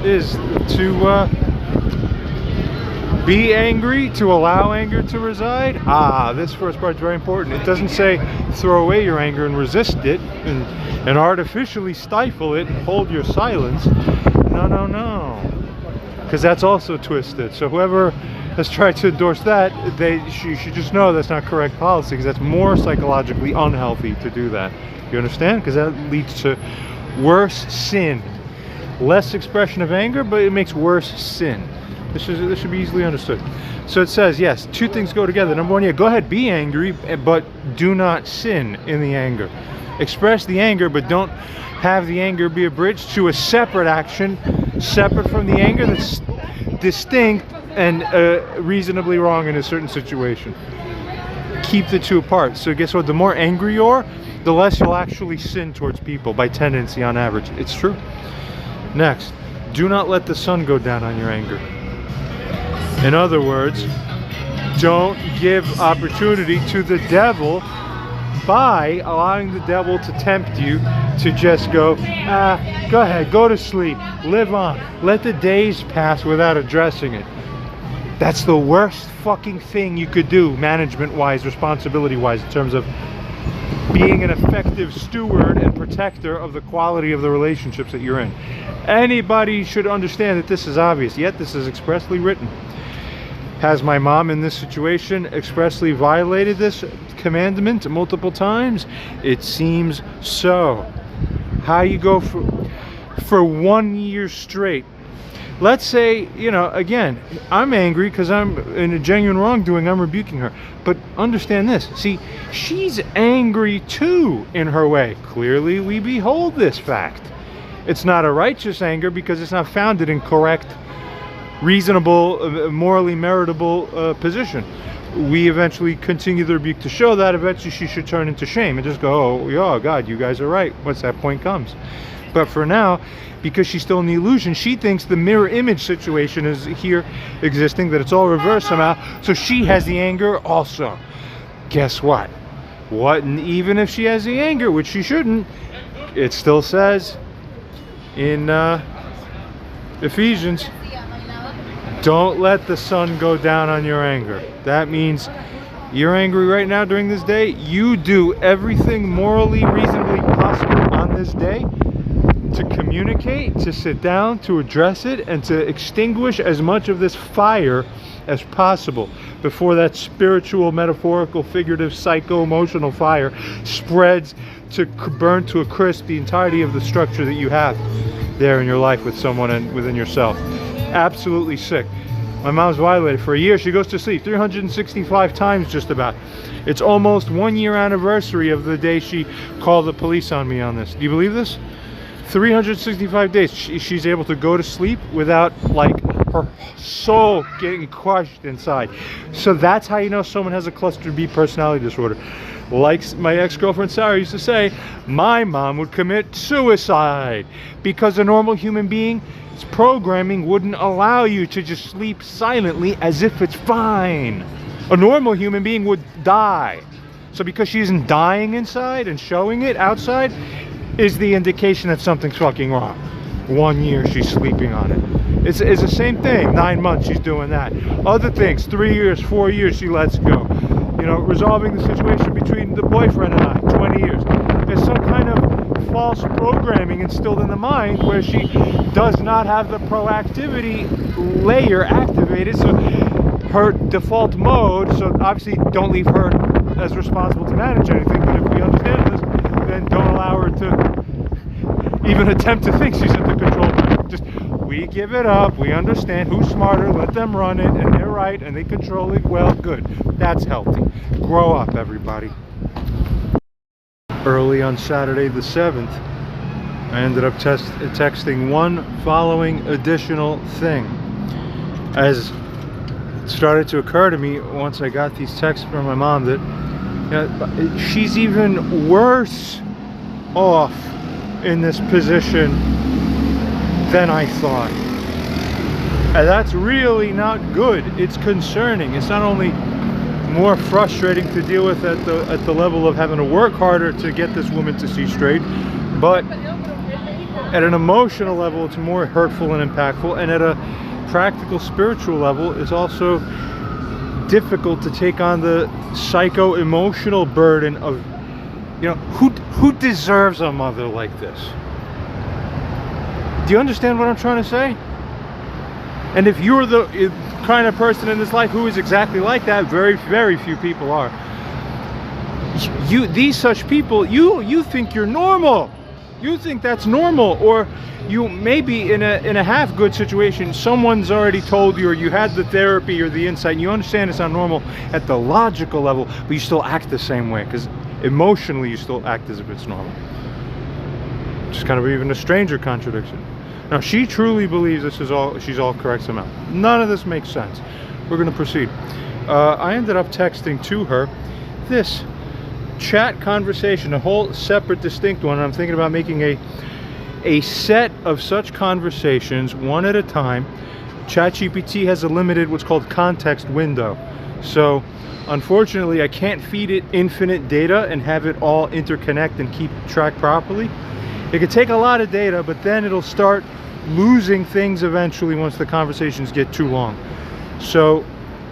S2: is to be angry, to allow anger to reside. This first part is very important. It doesn't say throw away your anger and resist it and artificially stifle it and hold your silence. No. Because that's also twisted. So whoever has tried to endorse that, you should just know that's not correct policy, because that's more psychologically unhealthy to do that. You understand? Because that leads to worse sin. Less expression of anger, but it makes worse sin. This should be easily understood. So it says, yes, two things go together. Number one, yeah, go ahead, be angry, but do not sin in the anger. Express the anger, but don't have the anger be a bridge to a separate action, separate from the anger, that's distinct and reasonably wrong in a certain situation. Keep the two apart. So guess what? The more angry you are, the less you'll actually sin towards people by tendency on average. It's true. Next, do not let the sun go down on your anger. In other words, don't give opportunity to the devil by allowing the devil to tempt you to just go ahead, go to sleep, live on, let the days pass without addressing it. That's the worst fucking thing you could do, management-wise, responsibility-wise, in terms of being an effective steward and protector of the quality of the relationships that you're in. Anybody should understand that this is obvious, yet this is expressly written. Has my mom in this situation expressly violated this commandment multiple times? It seems so. How you go for 1 year straight? Let's say, you know, again, I'm angry because I'm in a genuine wrongdoing, I'm rebuking her. But understand this, see, she's angry too in her way. Clearly we behold this fact. It's not a righteous anger because it's not founded in correct, reasonable, morally meritable position. We eventually continue the rebuke to show that eventually she should turn into shame and just go, oh, yeah, God, you guys are right, once that point comes. But for now, because she's still in the illusion, she thinks the mirror image situation is here existing, that it's all reversed somehow, so she has the anger also. Guess what? Even if she has the anger, which she shouldn't, it still says in Ephesians, don't let the sun go down on your anger. That means you're angry right now during this day. You do everything morally, reasonably possible on this day to communicate, to sit down, to address it, and to extinguish as much of this fire as possible before that spiritual, metaphorical, figurative, psycho-emotional fire spreads to burn to a crisp the entirety of the structure that you have there in your life with someone and within yourself. Absolutely sick. My mom's violated for a year. She goes to sleep 365 times just about. It's almost 1 year anniversary of the day she called the police on me on this. Do you believe this? 365 days she's able to go to sleep without, like, her soul getting crushed inside. So that's how you know someone has a cluster B personality disorder. Like my ex-girlfriend Sarah used to say, my mom would commit suicide because a normal human being's programming wouldn't allow you to just sleep silently as if it's fine. A normal human being would die. So because she isn't dying inside and showing it outside is the indication that something's fucking wrong. 1 year she's sleeping on it. It's the same thing. 9 months she's doing that. Other things, 3 years, 4 years she lets go. You know, resolving the situation between the boyfriend and I, 20 years. There's some kind of false programming instilled in the mind where she does not have the proactivity layer activated, so her default mode, so obviously don't leave her as responsible to manage anything, but if we understand this, then don't allow her to even attempt to think she's in the control. Just, we give it up, we understand who's smarter, let them run it, and they're right, and they control it well, good. That's healthy. Grow up, everybody. Early on Saturday the 7th, I ended up texting one following additional thing. As it started to occur to me once I got these texts from my mom that, you know, she's even worse off in this position than I thought. And that's really not good. It's concerning. It's not only more frustrating to deal with at the level of having to work harder to get this woman to see straight, but at an emotional level it's more hurtful and impactful, and at a practical spiritual level it's also difficult to take on the psycho-emotional burden of, you know, who deserves a mother like this? Do you understand what I'm trying to say? And if you're the kind of person in this life who is exactly like that, very, very few people are. These such people, you think you're normal. You think that's normal, or you maybe in a half good situation, someone's already told you, or you had the therapy or the insight, and you understand it's not normal at the logical level, but you still act the same way because emotionally you still act as if it's normal. Just kind of even a stranger contradiction. Now, she truly believes this is all, she's all correct somehow. None of this makes sense. We're going to proceed. I ended up texting to her this chat conversation, a whole separate, distinct one. I'm thinking about making a set of such conversations, one at a time. ChatGPT has a limited, what's called context window. So unfortunately, I can't feed it infinite data and have it all interconnect and keep track properly. It could take a lot of data, but then it'll start losing things eventually once the conversations get too long. So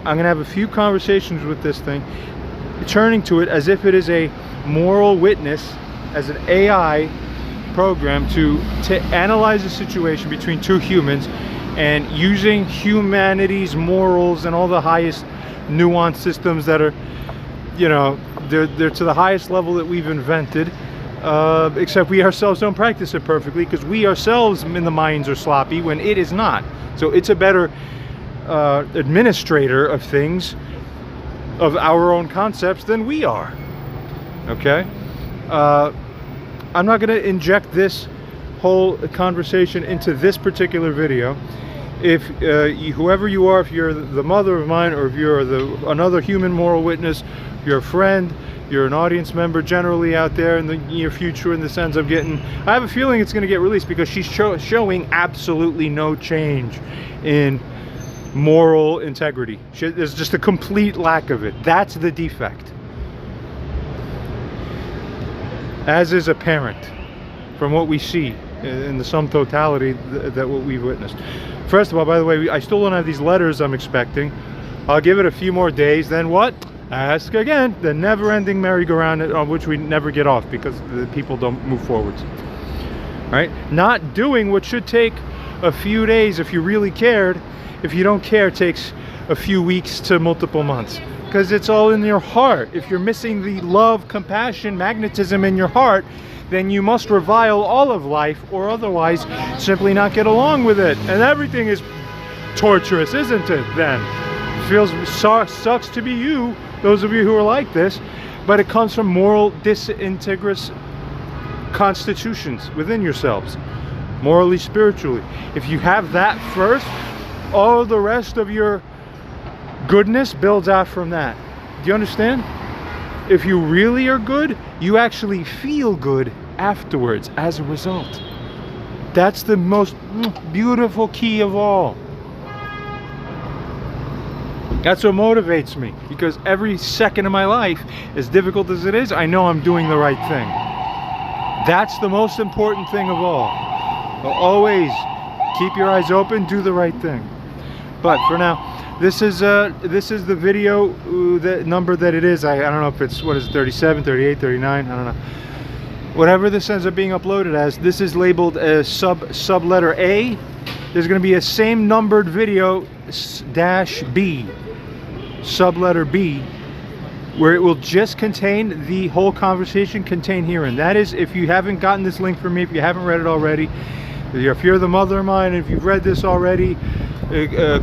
S2: I'm gonna have a few conversations with this thing, turning to it as if it is a moral witness, as an AI program to analyze a situation between two humans, and using humanity's morals and all the highest nuanced systems that are, you know, they're to the highest level that we've invented, except we ourselves don't practice it perfectly, because we ourselves in the minds are sloppy when it is not. So it's a better administrator of things, of our own concepts, than we are. Okay? I'm not going to inject this whole conversation into this particular video. If whoever you are, if you're the mother of mine, or if you're another human moral witness, you're a friend, you're an audience member generally out there in the near future, in the sense of I have a feeling it's going to get released, because she's showing absolutely no change in moral integrity. There's just a complete lack of it. That's the defect. As is apparent from what we see in the sum totality that what we've witnessed. First of all, by the way, I still don't have these letters I'm expecting. I'll give it a few more days, then what? Ask again. The never-ending merry-go-round on which we never get off, because the people don't move forwards. All right? Not doing what should take a few days if you really cared. If you don't care, it takes a few weeks to multiple months, because it's all in your heart. If you're missing the love, compassion, magnetism in your heart, then you must revile all of life, or otherwise simply not get along with it. And everything is torturous, isn't it, then? It feels sucks to be you, those of you who are like this, but it comes from moral disintegrous constitutions within yourselves, morally, spiritually. If you have that first, all the rest of your goodness builds out from that. Do you understand? If you really are good, you actually feel good afterwards as a result. That's the most beautiful key of all. That's what motivates me, because every second of my life, as difficult as it is, I know I'm doing the right thing. That's the most important thing of all. So always keep your eyes open, do the right thing. But for now, this is the video, the number that it is. I don't know if it's, what is it, 37, 38, 39, I don't know. Whatever this ends up being uploaded as, this is labeled as sub letter A. There's going to be a same numbered video -B, sub letter B, where it will just contain the whole conversation contained herein. That is, if you haven't gotten this link from me, if you haven't read it already, if you're the mother of mine, if you've read this already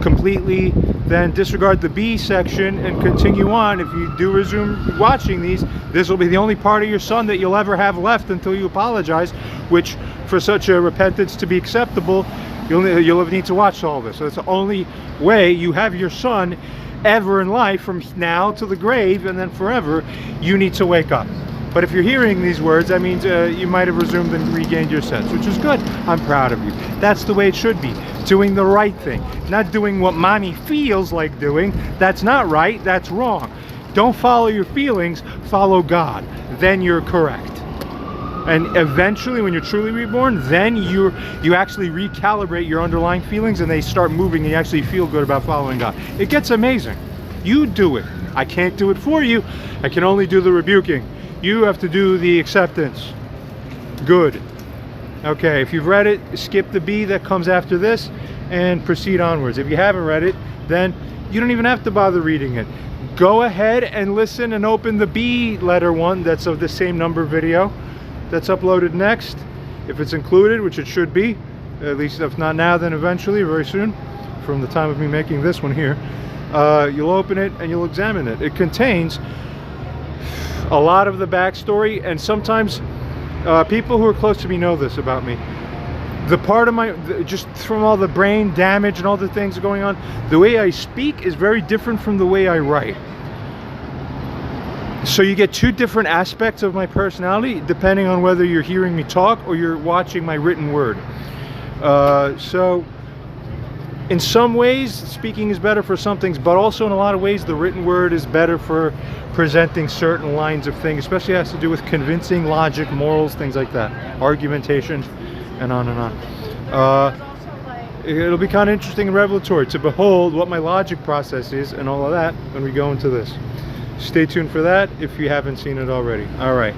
S2: completely, then disregard the B section and continue on. If you do resume watching these, this will be the only part of your son that you'll ever have left until you apologize, which, for such a repentance to be acceptable, you'll need to watch all this. So it's the only way you have your son ever in life, from now to the grave and then forever. You need to wake up. But if you're hearing these words, that means you might have resumed and regained your sense, which is good. I'm proud of you. That's the way it should be. Doing the right thing. Not doing what mommy feels like doing. That's not right. That's wrong. Don't follow your feelings. Follow God. Then you're correct. And eventually, when you're truly reborn, then you actually recalibrate your underlying feelings, and they start moving, and you actually feel good about following God. It gets amazing. You do it. I can't do it for you. I can only do the rebuking. You have to do the acceptance. Good. Okay, if you've read it, skip the B that comes after this and proceed onwards. If you haven't read it, then you don't even have to bother reading it. Go ahead and listen and open the B letter one that's of the same number video that's uploaded next. If it's included, which it should be, at least if not now, then eventually, very soon, from the time of me making this one here, you'll open it and you'll examine it. It contains a lot of the backstory, and sometimes people who are close to me know this about me. The part of just from all the brain damage and all the things going on, the way I speak is very different from the way I write. So you get two different aspects of my personality depending on whether you're hearing me talk or you're watching my written word. So in some ways, speaking is better for some things, but also in a lot of ways, the written word is better for presenting certain lines of things, especially has to do with convincing, logic, morals, things like that, argumentation, and on and on. It'll be kind of interesting and revelatory to behold what my logic process is and all of that when we go into this. Stay tuned for that if you haven't seen it already. All right.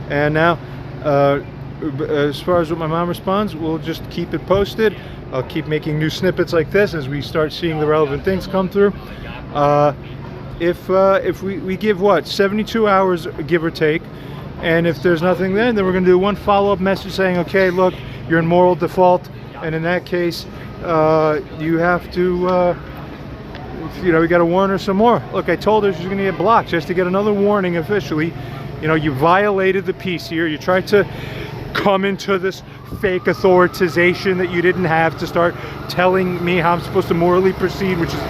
S2: And now, as far as what my mom responds, we'll just keep it posted. I'll keep making new snippets like this as we start seeing the relevant things come through. If we give, what, 72 hours, give or take, and if there's nothing then we're going to do one follow-up message saying, okay, look, you're in moral default, and in that case, you have to, we got to warn her some more. Look, I told her she's going to get blocked. She has to get another warning officially. You violated the peace here. You tried to come into this fake authorization that you didn't have to start telling me how I'm supposed to morally proceed, which is,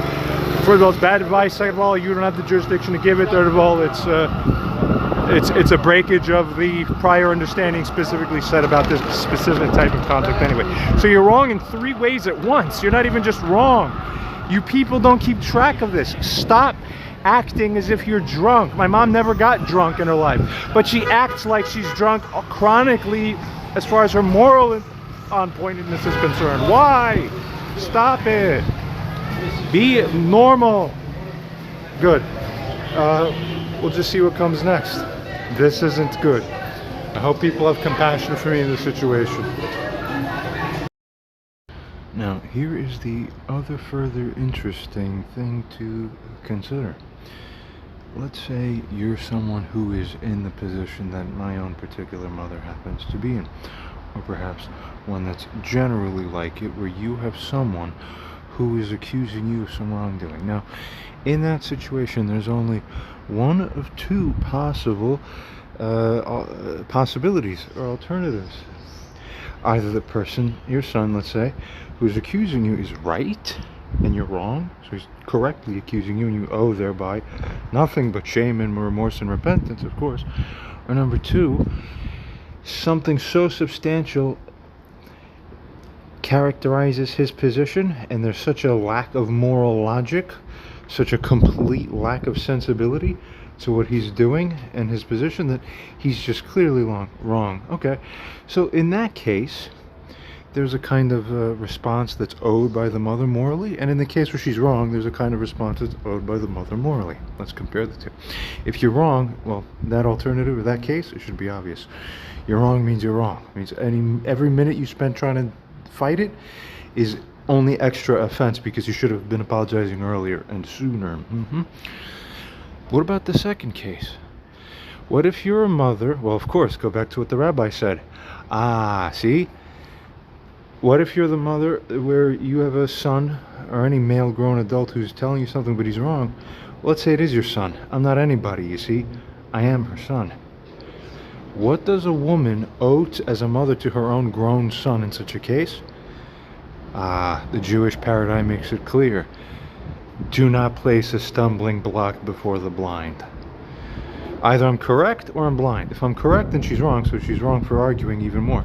S2: first of all, it's bad advice. Second of all, you don't have the jurisdiction to give it. Third of all, it's a breakage of the prior understanding specifically said about this specific type of conduct anyway. So you're wrong in 3 ways at once. You're not even just wrong. You people don't keep track of this. Stop acting as if you're drunk. My mom never got drunk in her life, but she acts like she's drunk chronically as far as her moral on-pointedness is concerned. Why? Stop it. Be normal. Good. We'll just see what comes next. This isn't good. I hope people have compassion for me in this situation. Now, here is the other further interesting thing to consider. Let's say you're someone who is in the position that my own particular mother happens to be in, or perhaps one that's generally like it, where you have someone who is accusing you of some wrongdoing. Now, in that situation, there's only one of 2 possible possibilities or alternatives. Either the person, your son, let's say, who's accusing you is right and you're wrong, so he's correctly accusing you and you owe thereby nothing but shame and remorse and repentance, of course. Or number 2, something so substantial characterizes his position, and there's such a lack of moral logic, such a complete lack of sensibility to what he's doing and his position, that he's just clearly wrong. Okay, so in that case, there's a kind of response that's owed by the mother morally, and in the case where she's wrong, there's a kind of response that's owed by the mother morally. Let's compare the 2. If you're wrong, well, that alternative or that case, it should be obvious. You're wrong means you're wrong. It means every minute you spend trying to fight it is only extra offense, because you should have been apologizing earlier and sooner. What about the second case? What if you're a mother? Well, of course, go back to what the rabbi said. See? What if you're the mother where you have a son or any male grown adult who's telling you something but he's wrong? Well, let's say it is your son. I'm not anybody, you see. I am her son. What does a woman owe as a mother to her own grown son in such a case? The Jewish paradigm makes it clear. Do not place a stumbling block before the blind. Either I'm correct or I'm blind. If I'm correct, then she's wrong, so she's wrong for arguing even more.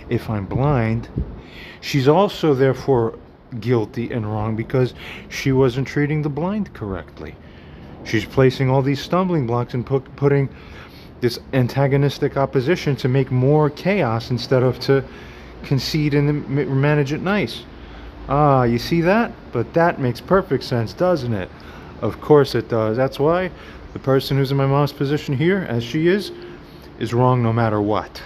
S2: If I'm blind, she's also therefore guilty and wrong because she wasn't treating the blind correctly. She's placing all these stumbling blocks and putting this antagonistic opposition to make more chaos instead of to concede and manage it nice. You see that? But that makes perfect sense, doesn't it? Of course it does. That's why the person who's in my mom's position here, as she is wrong no matter what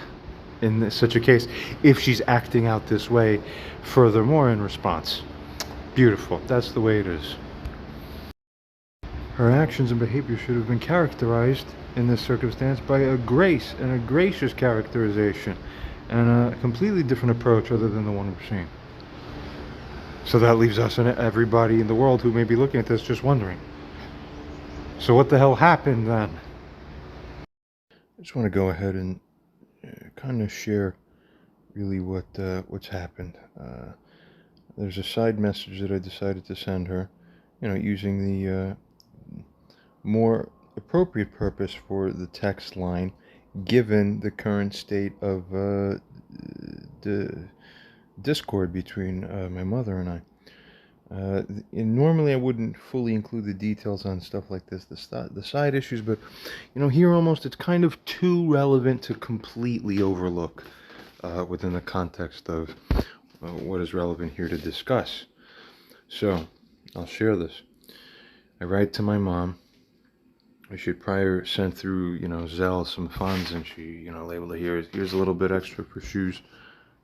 S2: in such a case, if she's acting out this way furthermore in response. Beautiful. That's the way it is. Her actions and behavior should have been characterized in this circumstance by a grace and a gracious characterization and a completely different approach other than the one we're seeing. So that leaves us and everybody in the world who may be looking at this just wondering, so what the hell happened then? I just want to go ahead and kind of share really what's happened. There's a side message that I decided to send her, using the more appropriate purpose for the text line, given the current state of the discord between my mother and I.
S1: And normally I wouldn't fully include the details on stuff like this, the side issues, but here almost it's kind of too relevant to completely overlook within the context of what is relevant here to discuss. So I'll share this. I write to my mom. I should prior sent through, Zelle some funds, and she, labeled it here's a little bit extra for shoes.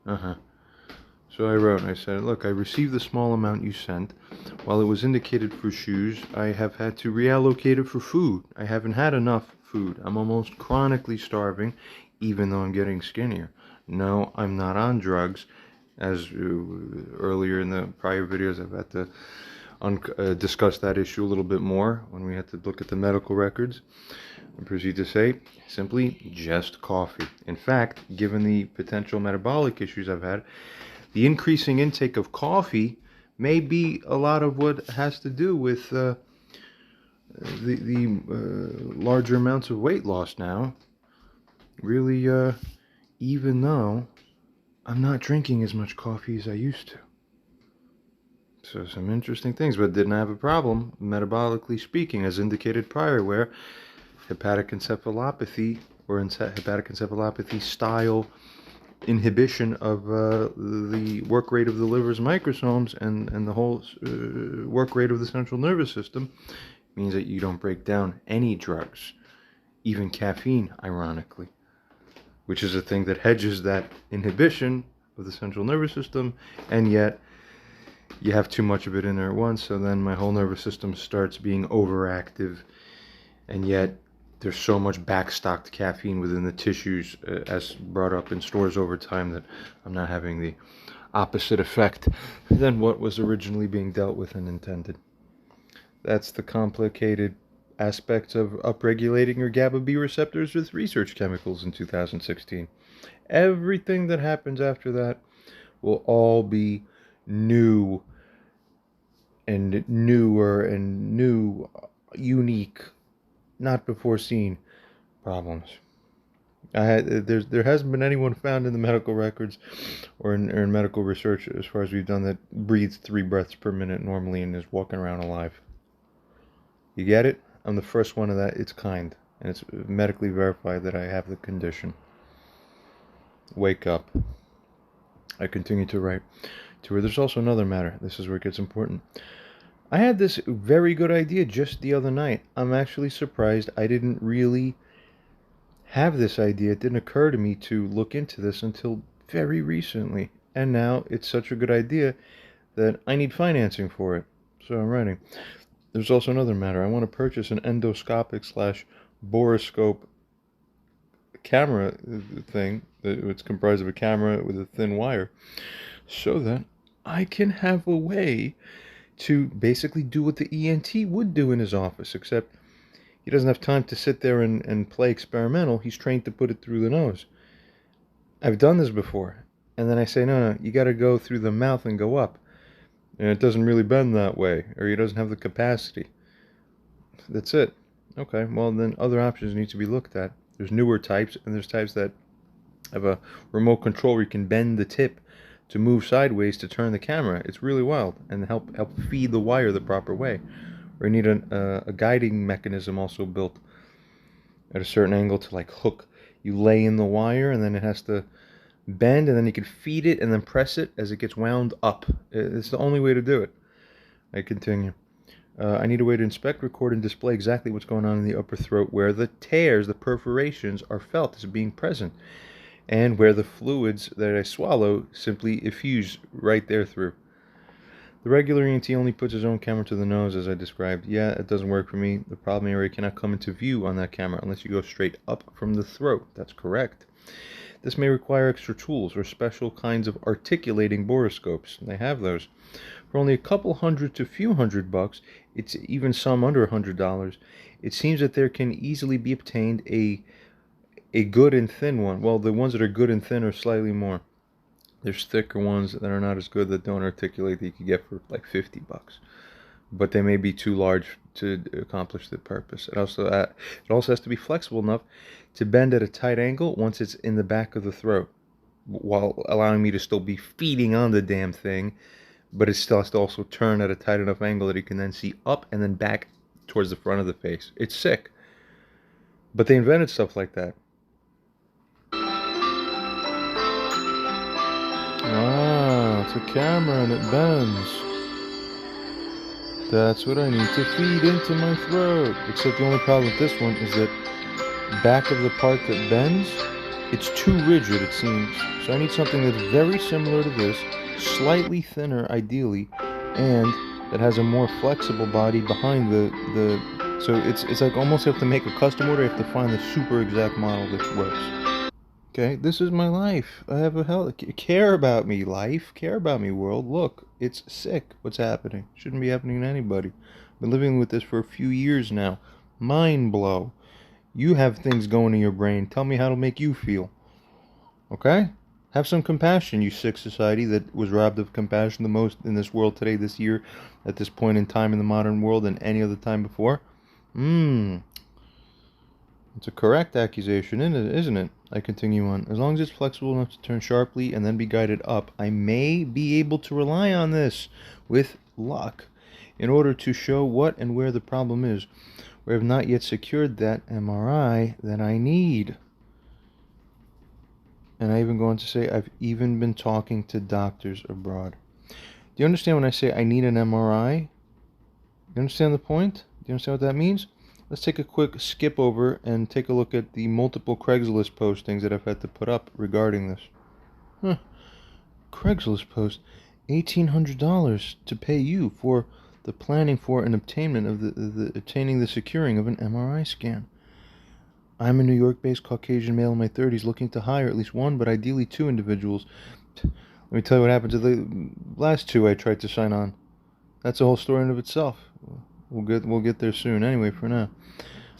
S1: So I wrote, and I said, look, I received the small amount you sent. While it was indicated for shoes, I have had to reallocate it for food. I haven't had enough food. I'm almost chronically starving, even though I'm getting skinnier. No, I'm not on drugs. As earlier in the prior videos, I've had to discuss that issue a little bit more when we had to look at the medical records. And proceed to say, simply just coffee. In fact, given the potential metabolic issues I've had, the increasing intake of coffee may be a lot of what has to do with the larger amounts of weight loss now. Really, even though I'm not drinking as much coffee as I used to. So some interesting things, but didn't have a problem, metabolically speaking, as indicated prior, where hepatic encephalopathy or hepatic encephalopathy style inhibition of the work rate of the liver's microsomes and the whole work rate of the central nervous system means that you don't break down any drugs, even caffeine, ironically, which is a thing that hedges that inhibition of the central nervous system, and yet you have too much of it in there at once, so then my whole nervous system starts being overactive, and yet there's so much backstocked caffeine within the tissues as brought up in stores over time that I'm not having the opposite effect than what was originally being dealt with and intended. That's the complicated aspects of upregulating your GABA B receptors with research chemicals in 2016. Everything that happens after that will all be new and newer and new, unique, not before seen problems. There hasn't been anyone found in the medical records or in medical research, as far as we've done, that breathes 3 breaths per minute normally and is walking around alive. You get it? I'm the first one of that. It's kind, and it's medically verified that I have the condition. Wake up. I continue to write to her. There's also another matter. This is where it gets important. I had this very good idea just the other night. I'm actually surprised I didn't really have this idea. It didn't occur to me to look into this until very recently. And now it's such a good idea that I need financing for it. So I'm writing. There's also another matter. I want to purchase an endoscopic / borescope camera thing. It's comprised of a camera with a thin wire, so that I can have a way to basically do what the ENT would do in his office, except he doesn't have time to sit there and play experimental. He's trained to put it through the nose. I've done this before, and then I say, no, you got to go through the mouth and go up, and it doesn't really bend that way, or he doesn't have the capacity. That's it. Okay, well then other options need to be looked at. There's newer types, and there's types that have a remote control where you can bend the tip to move sideways to turn the camera. It's really wild, and help feed the wire the proper way. Or you need a guiding mechanism also built at a certain angle to like hook. You lay in the wire, and then it has to bend, and then you can feed it and then press it as it gets wound up. It's the only way to do it. I continue. I need a way to inspect, record, and display exactly what's going on in the upper throat, where the tears, the perforations, are felt as being present, and where the fluids that I swallow simply effuse right there through. The regular ENT only puts his own camera to the nose, as I described. Yeah, it doesn't work for me. The problem area cannot come into view on that camera unless you go straight up from the throat. That's correct. This may require extra tools or special kinds of articulating borescopes. They have those. For only a couple hundred to few $100, it's even some under $100, it seems that there can easily be obtained a good and thin one. Well, the ones that are good and thin are slightly more. There's thicker ones that are not as good, that don't articulate, that you can get for like $50. But they may be too large to accomplish the purpose. It also has to be flexible enough to bend at a tight angle once it's in the back of the throat, while allowing me to still be feeding on the damn thing, but it still has to also turn at a tight enough angle that he can then see up and then back towards the front of the face. It's sick. But they invented stuff like that. Ah, it's a camera and it bends. That's what I need to feed into my throat. Except the only problem with this one is that back of the part that bends, it's too rigid, it seems. So I need something that's very similar to this, slightly thinner ideally, and that has a more flexible body behind the so it's like almost you have to make a custom order, you have to find the super exact model that works. Okay, this is my life. I have a hell. Care about me, life. Care about me, world. Look, it's sick what's happening. Shouldn't be happening to anybody. Been living with this for a few years now. Mind blow. You have things going in your brain. Tell me how to make you feel. Okay? Have some compassion, you sick society that was robbed of compassion the most in this world today, this year, at this point in time in the modern world than any other time before. It's a correct accusation, isn't it? I continue on. As long as it's flexible enough to turn sharply and then be guided up, I may be able to rely on this, with luck, in order to show what and where the problem is, where I have not yet secured that MRI that I need. And I even go on to say I've even been talking to doctors abroad. Do you understand when I say I need an MRI? You understand the point? Do you understand what that means? Let's take a quick skip over and take a look at the multiple Craigslist postings that I've had to put up regarding this. Craigslist post, $1,800 to pay you for the planning for and obtainment of the securing of an MRI scan. I'm a New York-based Caucasian male in my 30s looking to hire at least one, but ideally two individuals. Let me tell you what happened to the last two I tried to sign on. That's a whole story in of itself. We'll get there soon. Anyway, for now,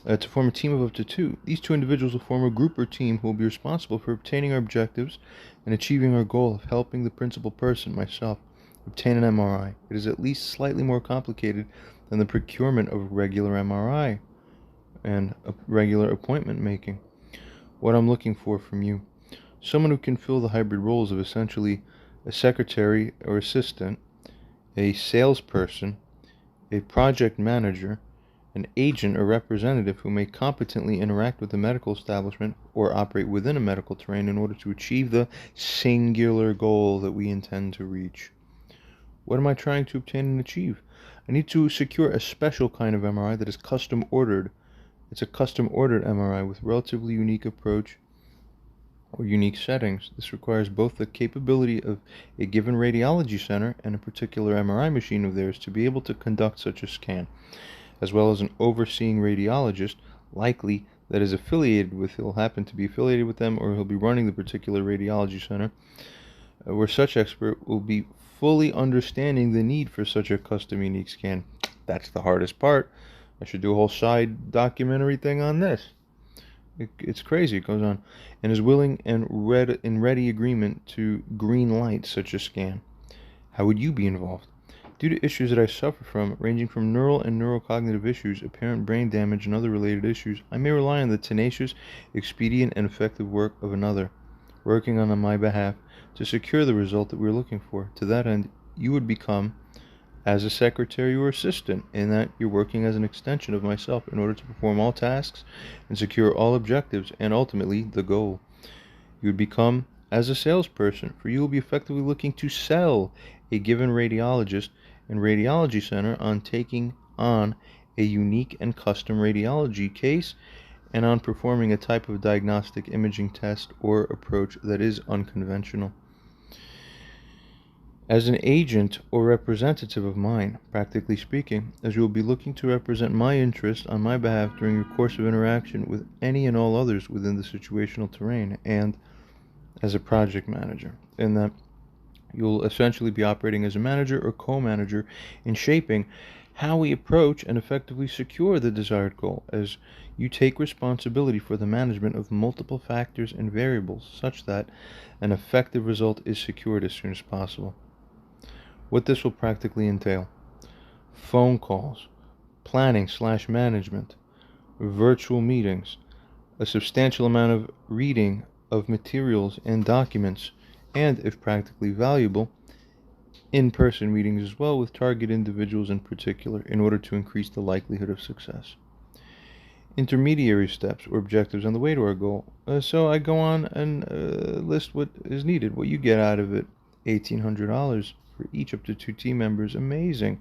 S1: to form a team of up to two. These two individuals will form a group or team who will be responsible for obtaining our objectives and achieving our goal of helping the principal person, myself, obtain an MRI. It is at least slightly more complicated than the procurement of regular MRI and a regular appointment making. What I'm looking for from you, someone who can fill the hybrid roles of essentially a secretary or assistant, a salesperson, a project manager, an agent or representative who may competently interact with the medical establishment or operate within a medical terrain in order to achieve the singular goal that we intend to reach. What am I trying to obtain and achieve? I need to secure a special kind of MRI that is custom ordered. It's a custom ordered MRI with relatively unique approach or unique settings. This requires both the capability of a given radiology center and a particular MRI machine of theirs to be able to conduct such a scan, as well as an overseeing radiologist, likely that is affiliated with, he'll happen to be affiliated with them, or he'll be running the particular radiology center, where such expert will be fully understanding the need for such a custom unique scan. That's the hardest part. I should do a whole side documentary thing on this. It's crazy, it goes on. And is willing and ready agreement to green light such a scan. How would you be involved? Due to issues that I suffer from, ranging from neural and neurocognitive issues, apparent brain damage, and other related issues, I may rely on the tenacious, expedient, and effective work of another, working on my behalf to secure the result that we're looking for. To that end, you would become as a secretary or assistant, in that you're working as an extension of myself in order to perform all tasks and secure all objectives and ultimately the goal. You would become as a salesperson, for you will be effectively looking to sell a given radiologist and radiology center on taking on a unique and custom radiology case and on performing a type of diagnostic imaging test or approach that is unconventional. As an agent or representative of mine, practically speaking, as you will be looking to represent my interest on my behalf during your course of interaction with any and all others within the situational terrain, and as a project manager, in that you'll essentially be operating as a manager or co-manager in shaping how we approach and effectively secure the desired goal, as you take responsibility for the management of multiple factors and variables such that an effective result is secured as soon as possible. What this will practically entail: phone calls, planning/management, virtual meetings, a substantial amount of reading of materials and documents, and, if practically valuable, in-person meetings as well with target individuals in particular in order to increase the likelihood of success. Intermediary steps or objectives on the way to our goal. So I go on and list what is needed, what you get out of it. $1,800 for each up to 2 team members. Amazing.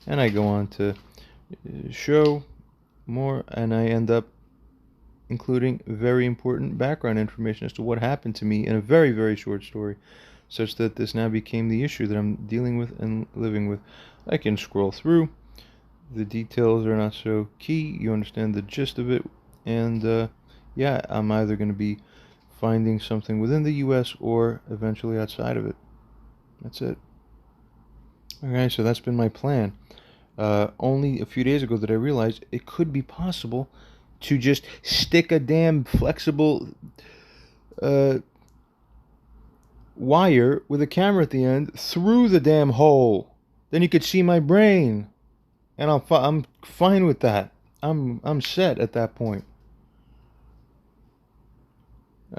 S1: And I go on to show more, and I end up including very important background information as to what happened to me in a very, very short story, such that this now became the issue that I'm dealing with and living with. I can scroll through. The details are not so key. You understand the gist of it. And yeah, I'm either going to be finding something within the US or eventually outside of it. That's it. Okay, so that's been my plan. Only a few days ago that I realized it could be possible to just stick a damn flexible wire with a camera at the end through the damn hole. Then you could see my brain, and I'm fine with that. I'm set at that point.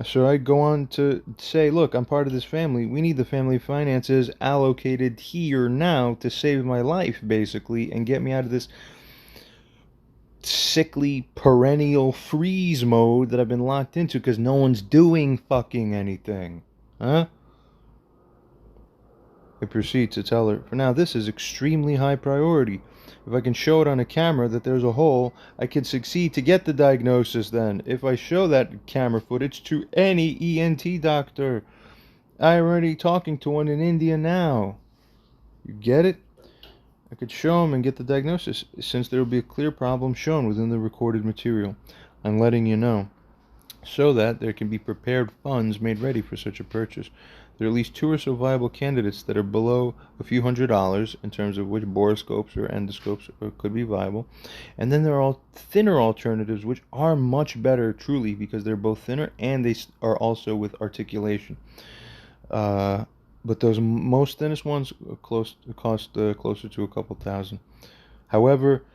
S1: So I go on to say, look, I'm part of this family. We need the family finances allocated here now to save my life, basically, and get me out of this sickly perennial freeze mode that I've been locked into because no one's doing fucking anything. Huh? I proceed to tell her, for now, this is extremely high priority. If I can show it on a camera that there's a hole, I can succeed to get the diagnosis then. If I show that camera footage to any ENT doctor, I'm already talking to one in India now. You get it? I could show them and get the diagnosis, since there will be a clear problem shown within the recorded material. I'm letting you know, so that there can be prepared funds made ready for such a purchase. There are at least 2 or so viable candidates that are below a few $100s in terms of which borescopes or endoscopes could be viable. And then there are all thinner alternatives, which are much better, truly, because they're both thinner and they are also with articulation. But those most thinnest ones cost closer to a couple thousand. However,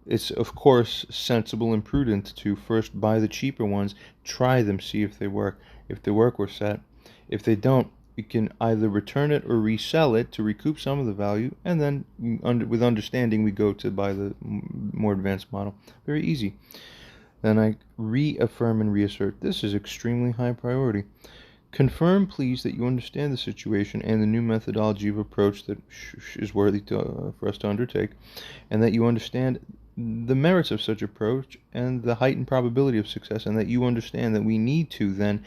S1: it's of course sensible and prudent to first buy the cheaper ones, try them, see if they work. If they work, we're set. If they don't, we can either return it or resell it to recoup some of the value, and then with understanding we go to buy the more advanced model. Very easy. Then I reaffirm and reassert, this is extremely high priority. Confirm, please, that you understand the situation and the new methodology of approach that is worthy for us to undertake, and that you understand the merits of such approach and the heightened probability of success, and that you understand that we need to then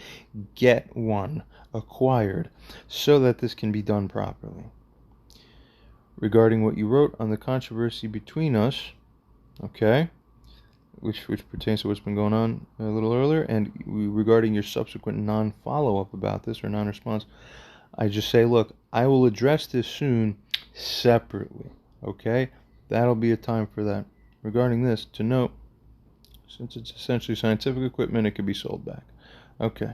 S1: get one acquired so that this can be done properly. Regarding what you wrote on the controversy between us, okay, which pertains to what's been going on a little earlier, and regarding your subsequent non-follow-up about this or non-response, I just say, look, I will address this soon separately, okay? That'll be a time for that. Regarding this, to note, since it's essentially scientific equipment, it could be sold back. Okay.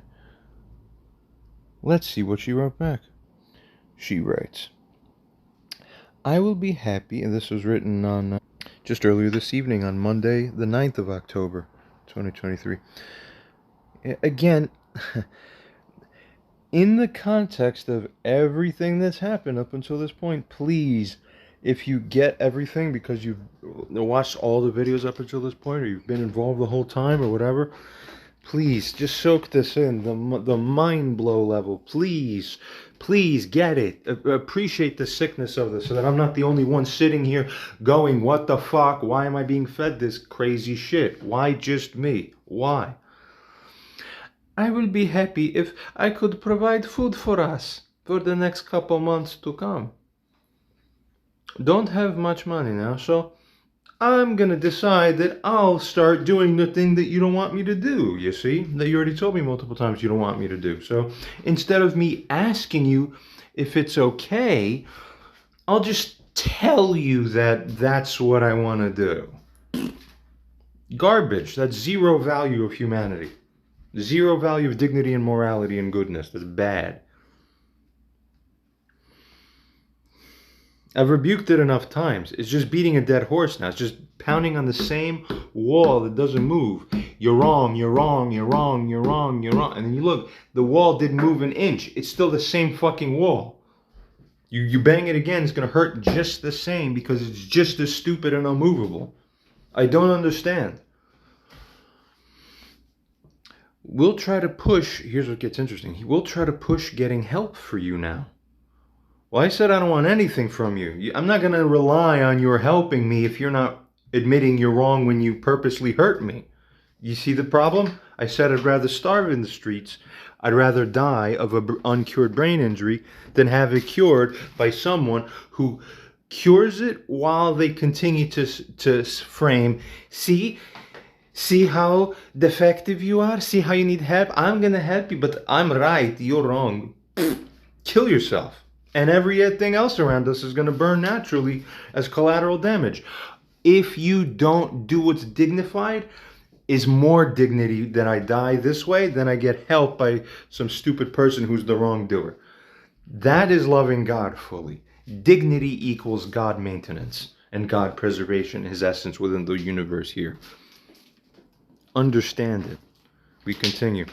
S1: Let's see what she wrote back. She writes, I will be happy, and this was written on just earlier this evening on Monday, the 9th of October, 2023. Again, in the context of everything that's happened up until this point, please, if you get everything because you've watched all the videos up until this point, or you've been involved the whole time or whatever, please just soak this in, the mind blow level. Please get it. Appreciate the sickness of this, so that I'm not the only one sitting here going, what the fuck? Why am I being fed this crazy shit? Why just me? Why? I will be happy if I could provide food for us for the next couple months to come. Don't have much money now, so I'm gonna decide that I'll start doing the thing that you don't want me to do, you see? That you already told me multiple times you don't want me to do. So instead of me asking you if it's okay, I'll just tell you that that's what I want to do. Garbage. That's zero value of humanity. Zero value of dignity and morality and goodness. That's bad. I've rebuked it enough times. It's just beating a dead horse now. It's just pounding on the same wall that doesn't move. You're wrong, you're wrong, you're wrong, you're wrong, you're wrong. And then you look, the wall didn't move an inch. It's still the same fucking wall. You bang it again, it's going to hurt just the same because it's just as stupid and unmovable. I don't understand. We'll try to push, here's what gets interesting. We'll try to push getting help for you now. Well, I said I don't want anything from you. I'm not going to rely on your helping me if you're not admitting you're wrong when you purposely hurt me. You see the problem? I said I'd rather starve in the streets. I'd rather die of an uncured brain injury than have it cured by someone who cures it while they continue to frame, see how defective you are? See how you need help? I'm going to help you, but I'm right. You're wrong. Kill yourself. And everything else around us is going to burn naturally as collateral damage. If you don't do what's dignified, is more dignity than I die this way, than I get help by some stupid person who's the wrongdoer. That is loving God fully. Dignity equals God maintenance and God preservation, his essence within the universe here. Understand it. We continue.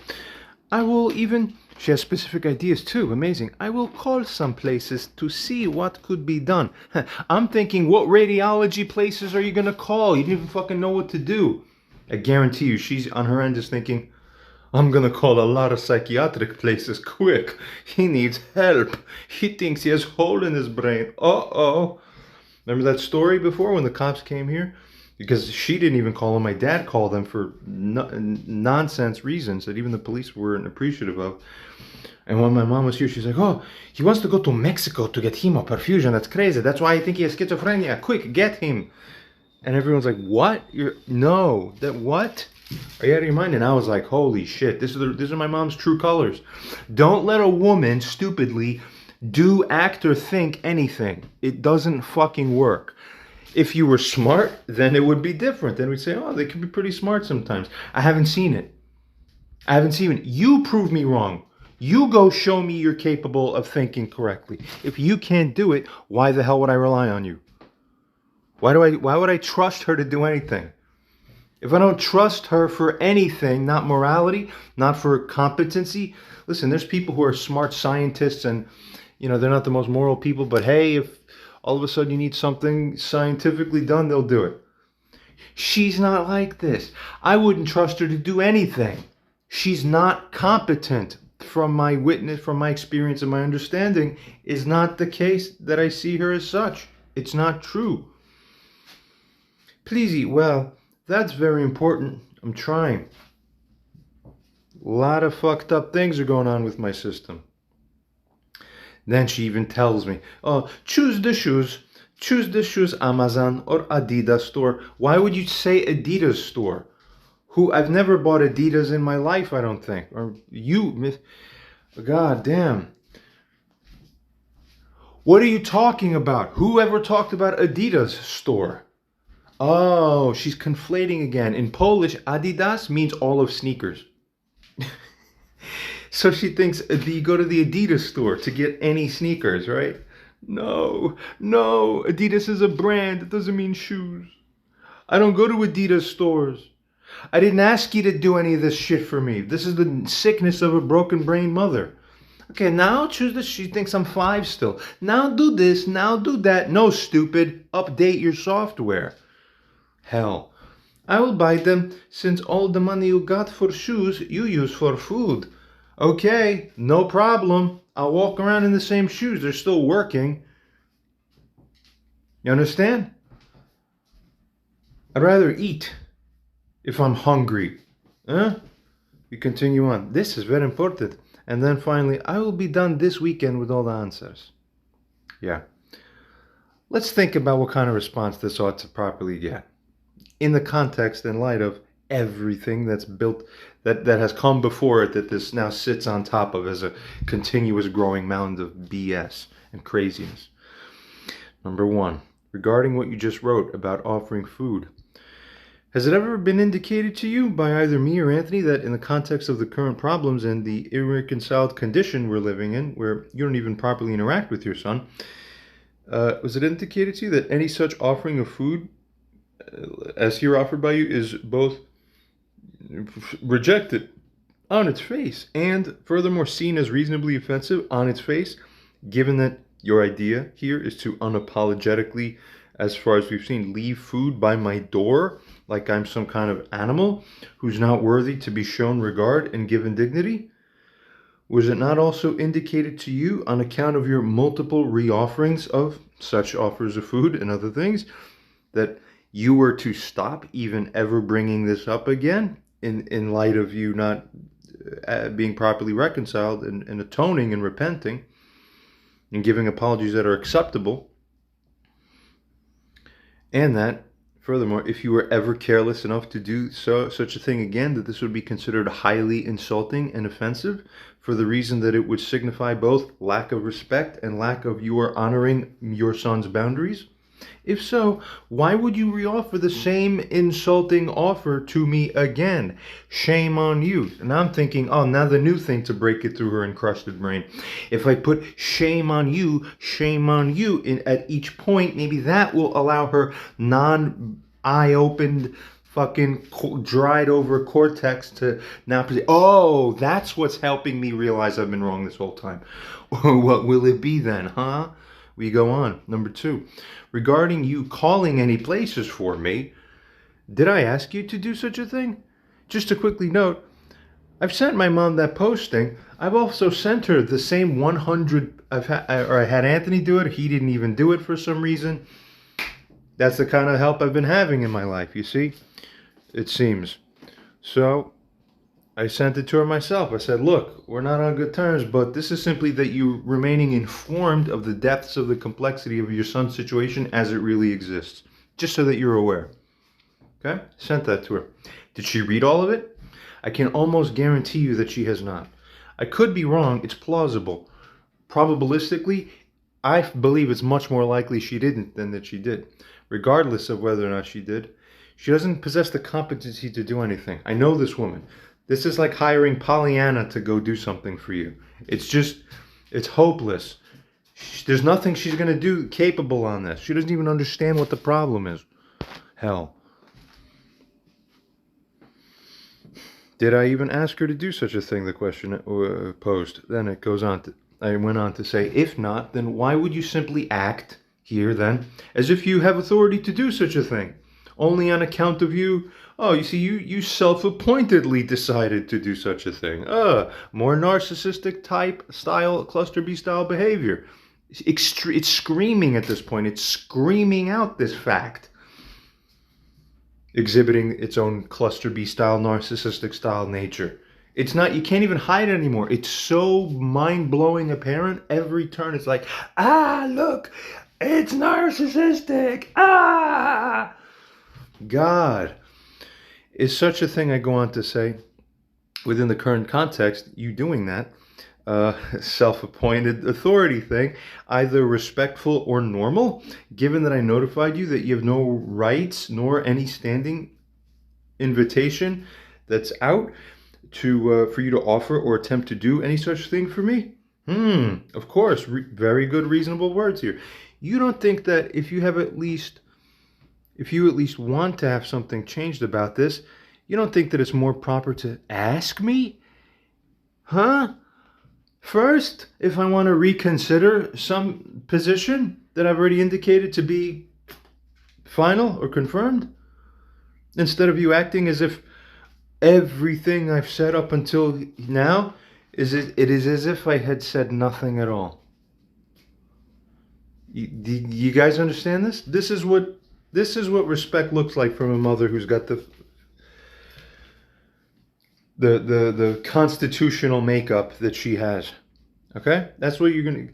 S1: I will even, she has specific ideas too, amazing. I will call some places to see what could be done. I'm thinking, what radiology places are you going to call? You didn't even fucking know what to do. I guarantee you, she's on her end just thinking, I'm going to call a lot of psychiatric places quick. He needs help. He thinks he has a hole in his brain. Uh-oh. Remember that story before when the cops came here? Because she didn't even call him. My dad called them for nonsense reasons that even the police weren't appreciative of. And when my mom was here, she's like, oh, he wants to go to Mexico to get hemoperfusion. That's crazy. That's why I think he has schizophrenia. Quick, get him. And everyone's like, what? No, that what? Are you out of your mind? And I was like, holy shit, these are my mom's true colors. Don't let a woman stupidly do, act, or think anything. It doesn't fucking work. If you were smart, then it would be different. Then we'd say, oh, they can be pretty smart sometimes. I haven't seen it. I haven't seen it. You prove me wrong. You go show me you're capable of thinking correctly. If you can't do it, why the hell would I rely on you? Why would I trust her to do anything? If I don't trust her for anything, not morality, not for competency. Listen, there's people who are smart scientists and, they're not the most moral people, but hey, if all of a sudden you need something scientifically done, they'll do it. She's not like this. I wouldn't trust her to do anything. She's not competent. From my witness, from my experience and my understanding, is not the case that I see her as such. It's not true. Please eat well. That's very important. I'm trying. A lot of fucked up things are going on with my system. Then she even tells me, oh, choose the shoes. Choose the shoes, Amazon or Adidas store. Why would you say Adidas store? I've never bought Adidas in my life, I don't think. Or you, God damn. What are you talking about? Who ever talked about Adidas store? Oh, she's conflating again. In Polish, Adidas means all of sneakers. So she thinks you go to the Adidas store to get any sneakers, right? No, Adidas is a brand. It doesn't mean shoes. I don't go to Adidas stores. I didn't ask you to do any of this shit for me. This is the sickness of a broken brain mother. Okay, now choose this. She thinks I'm 5 still. Now do this, now do that. No, stupid. Update your software. Hell, I will buy them since all the money you got for shoes you use for food. Okay, no problem. I'll walk around in the same shoes. They're still working. You understand? I'd rather eat if I'm hungry. We continue on. This is very important. And then finally, I will be done this weekend with all the answers. Yeah. Let's think about what kind of response this ought to properly get. In the context, in light of everything that's built, that has come before it, that this now sits on top of as a continuous growing mound of BS and craziness. Number 1, regarding what you just wrote about offering food. Has it ever been indicated to you by either me or Anthony that in the context of the current problems and the irreconciled condition we're living in, where you don't even properly interact with your son, was it indicated to you that any such offering of food as here offered by you is both rejected on its face and furthermore seen as reasonably offensive on its face, given that Your idea here is to unapologetically, as far as we've seen, leave food by my door like I'm some kind of animal who's not worthy to be shown regard and given dignity? Was it not also indicated to you on account of your multiple reofferings of such offers of food and other things that you were to stop even ever bringing this up again in light of you not being properly reconciled and atoning and repenting and giving apologies that are acceptable? And that, furthermore, if you were ever careless enough to do such a thing again, that this would be considered highly insulting and offensive for the reason that it would signify both lack of respect and lack of your honoring your son's boundaries? If so, why would you reoffer the same insulting offer to me again? Shame on you. And I'm thinking, oh, now the new thing to break it through her encrusted brain. If I put shame on you in, at each point, maybe that will allow her non-eye-opened, fucking dried over cortex to now say, oh, that's what's helping me realize I've been wrong this whole time. What will it be then, huh? We go on. Number 2, regarding you calling any places for me, did I ask you to do such a thing? Just to quickly note, I've sent my mom that posting. I've also sent her the same 100. I had Anthony do it. He didn't even do it for some reason. That's the kind of help I've been having in my life, you see? It seems. So I sent it to her myself. I said, look, we're not on good terms, but this is simply that you remaining informed of the depths of the complexity of your son's situation as it really exists. Just so that you're aware. Okay? Sent that to her. Did she read all of it? I can almost guarantee you that she has not. I could be wrong. It's plausible. Probabilistically, I believe it's much more likely she didn't than that she did. Regardless of whether or not she did, she doesn't possess the competency to do anything. I know this woman. This is like hiring Pollyanna to go do something for you. It's hopeless. There's nothing she's going to do capable on this. She doesn't even understand what the problem is. Hell. Did I even ask her to do such a thing? The question posed. Then it goes on to, I went on to say, if not, then why would you simply act here then as if you have authority to do such a thing? Only on account of you. Oh, you see, you self-appointedly decided to do such a thing. More narcissistic type style, cluster B style behavior. It's screaming at this point. It's screaming out this fact. Exhibiting its own cluster B style, narcissistic style nature. It's not, you can't even hide it anymore. It's so mind-blowing apparent. Every turn it's like, look, it's narcissistic. God. Is such a thing, I go on to say, within the current context, you doing that self-appointed authority thing, either respectful or normal, given that I notified you that you have no rights nor any standing invitation that's out to for you to offer or attempt to do any such thing for me? Of course, very good, reasonable words here. You don't think that if you at least want to have something changed about this, you don't think that it's more proper to ask me? Huh? First, if I want to reconsider some position that I've already indicated to be final or confirmed, instead of you acting as if everything I've said up until now it is as if I had said nothing at all. You guys understand this? This is what respect looks like from a mother who's got the constitutional makeup that she has. Okay? That's what you're going to...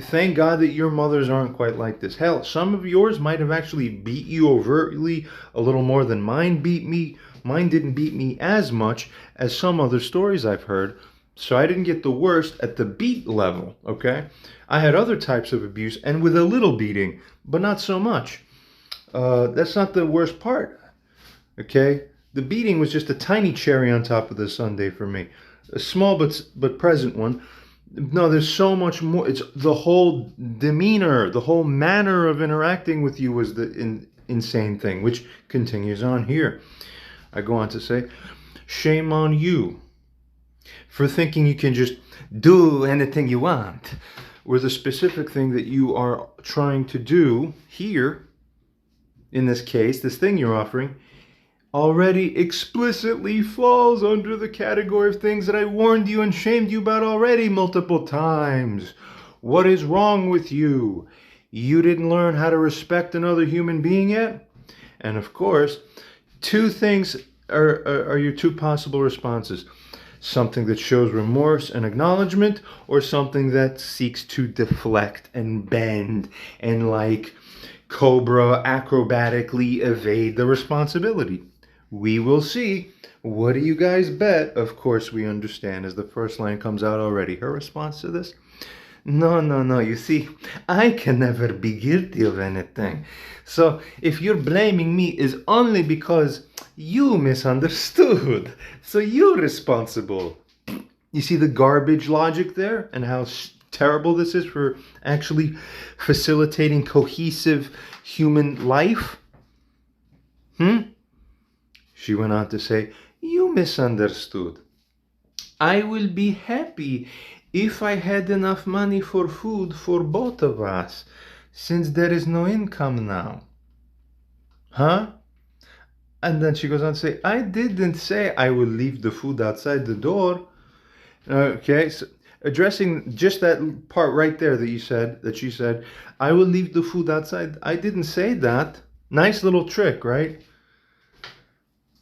S1: Thank God that your mothers aren't quite like this. Hell, some of yours might have actually beat you overtly a little more than mine beat me. Mine didn't beat me as much as some other stories I've heard. So I didn't get the worst at the beat level, okay? I had other types of abuse and with a little beating, but not so much. That's not the worst part, okay? The beating was just a tiny cherry on top of the sundae for me. A small but present one. No, there's so much more. It's the whole demeanor, the whole manner of interacting with you was the insane thing, which continues on here. I go on to say, shame on you for thinking you can just do anything you want or the specific thing that you are trying to do here, in this case, this thing you're offering, already explicitly falls under the category of things that I warned you and shamed you about already multiple times. What is wrong with you? You didn't learn how to respect another human being yet? And of course, two things are your two possible responses. Something that shows remorse and acknowledgement, or something that seeks to deflect and bend and like Cobra acrobatically evade the responsibility. We will see. What do you guys bet? Of course we understand, as the first line comes out already. Her response to this? No, no, no. You see, I can never be guilty of anything. So if you're blaming me is only because you misunderstood. So you're responsible. You see the garbage logic there and how terrible this is for actually facilitating cohesive human life? She went on to say, you misunderstood. I will be happy if I had enough money for food for both of us, since there is no income now. Huh? And then she goes on to say, I didn't say I will leave the food outside the door. Okay, so addressing just that part right there that she said, I will leave the food outside. I didn't say that. Nice little trick, right?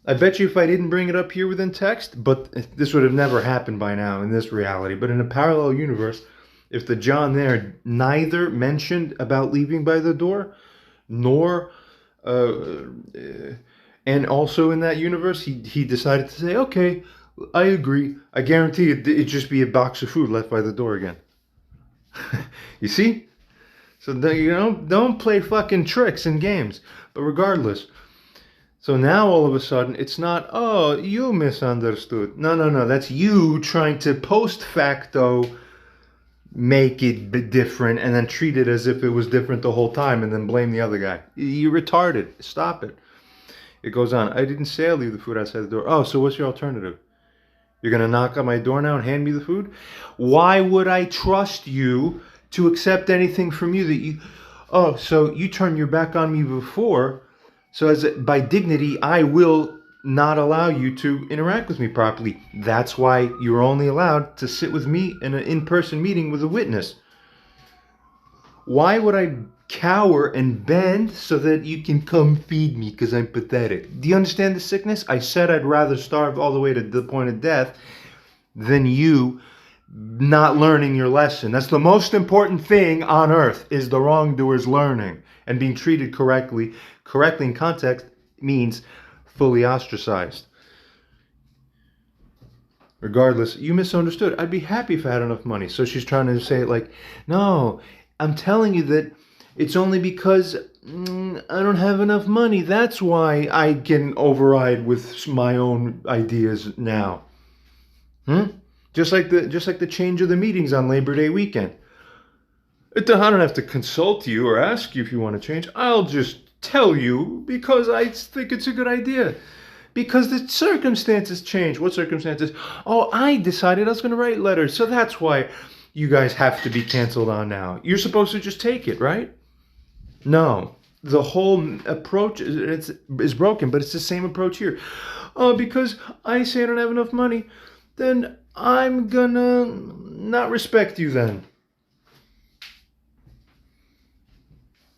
S1: I bet you if I didn't bring it up here within text, but this would have never happened by now in this reality. But in a parallel universe, if the John there neither mentioned about leaving by the door, nor, and also in that universe, he decided to say, okay, I agree. I guarantee it'd just be a box of food left by the door again. You see? So, don't play fucking tricks in games. But regardless, so now all of a sudden, it's not, oh, you misunderstood. No. That's you trying to post facto make it different and then treat it as if it was different the whole time and then blame the other guy. You're retarded. Stop it. It goes on. I didn't say I'll leave the food outside the door. Oh, so what's your alternative? You're going to knock on my door now and hand me the food? Why would I trust you to accept anything from you that you... Oh, so you turned your back on me before... So by dignity, I will not allow you to interact with me properly. That's why you're only allowed to sit with me in an in-person meeting with a witness. Why would I cower and bend so that you can come feed me because I'm pathetic? Do you understand the sickness? I said I'd rather starve all the way to the point of death than you not learning your lesson. That's the most important thing on earth, is the wrongdoer's learning and being treated correctly. Correctly in context means fully ostracized. Regardless, you misunderstood. I'd be happy if I had enough money. So she's trying to say it like, no, I'm telling you that it's only because I don't have enough money. That's why I can override with my own ideas now. Just like the change of the meetings on Labor Day weekend. I don't have to consult you or ask you if you want to change. I'll just tell you because I think it's a good idea. Because the circumstances change. What circumstances? Oh, I decided I was going to write letters, so that's why you guys have to be canceled on now. You're supposed to just take it, right? No. The whole approach is broken, but it's the same approach here. Oh, because I say I don't have enough money, then I'm gonna not respect you then.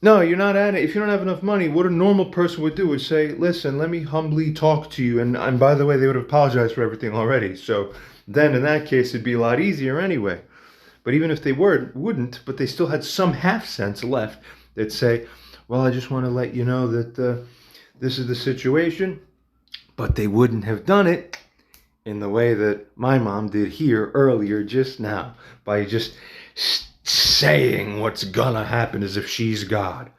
S1: No, you're not at it. If you don't have enough money, what a normal person would do is say, listen, let me humbly talk to you. And by the way, they would have apologized for everything already. So then in that case, it'd be a lot easier anyway. But even if they wouldn't, but they still had some half sense left, they'd say, well, I just want to let you know that this is the situation. But they wouldn't have done it in the way that my mom did here earlier just now, by just saying what's gonna happen as if she's God.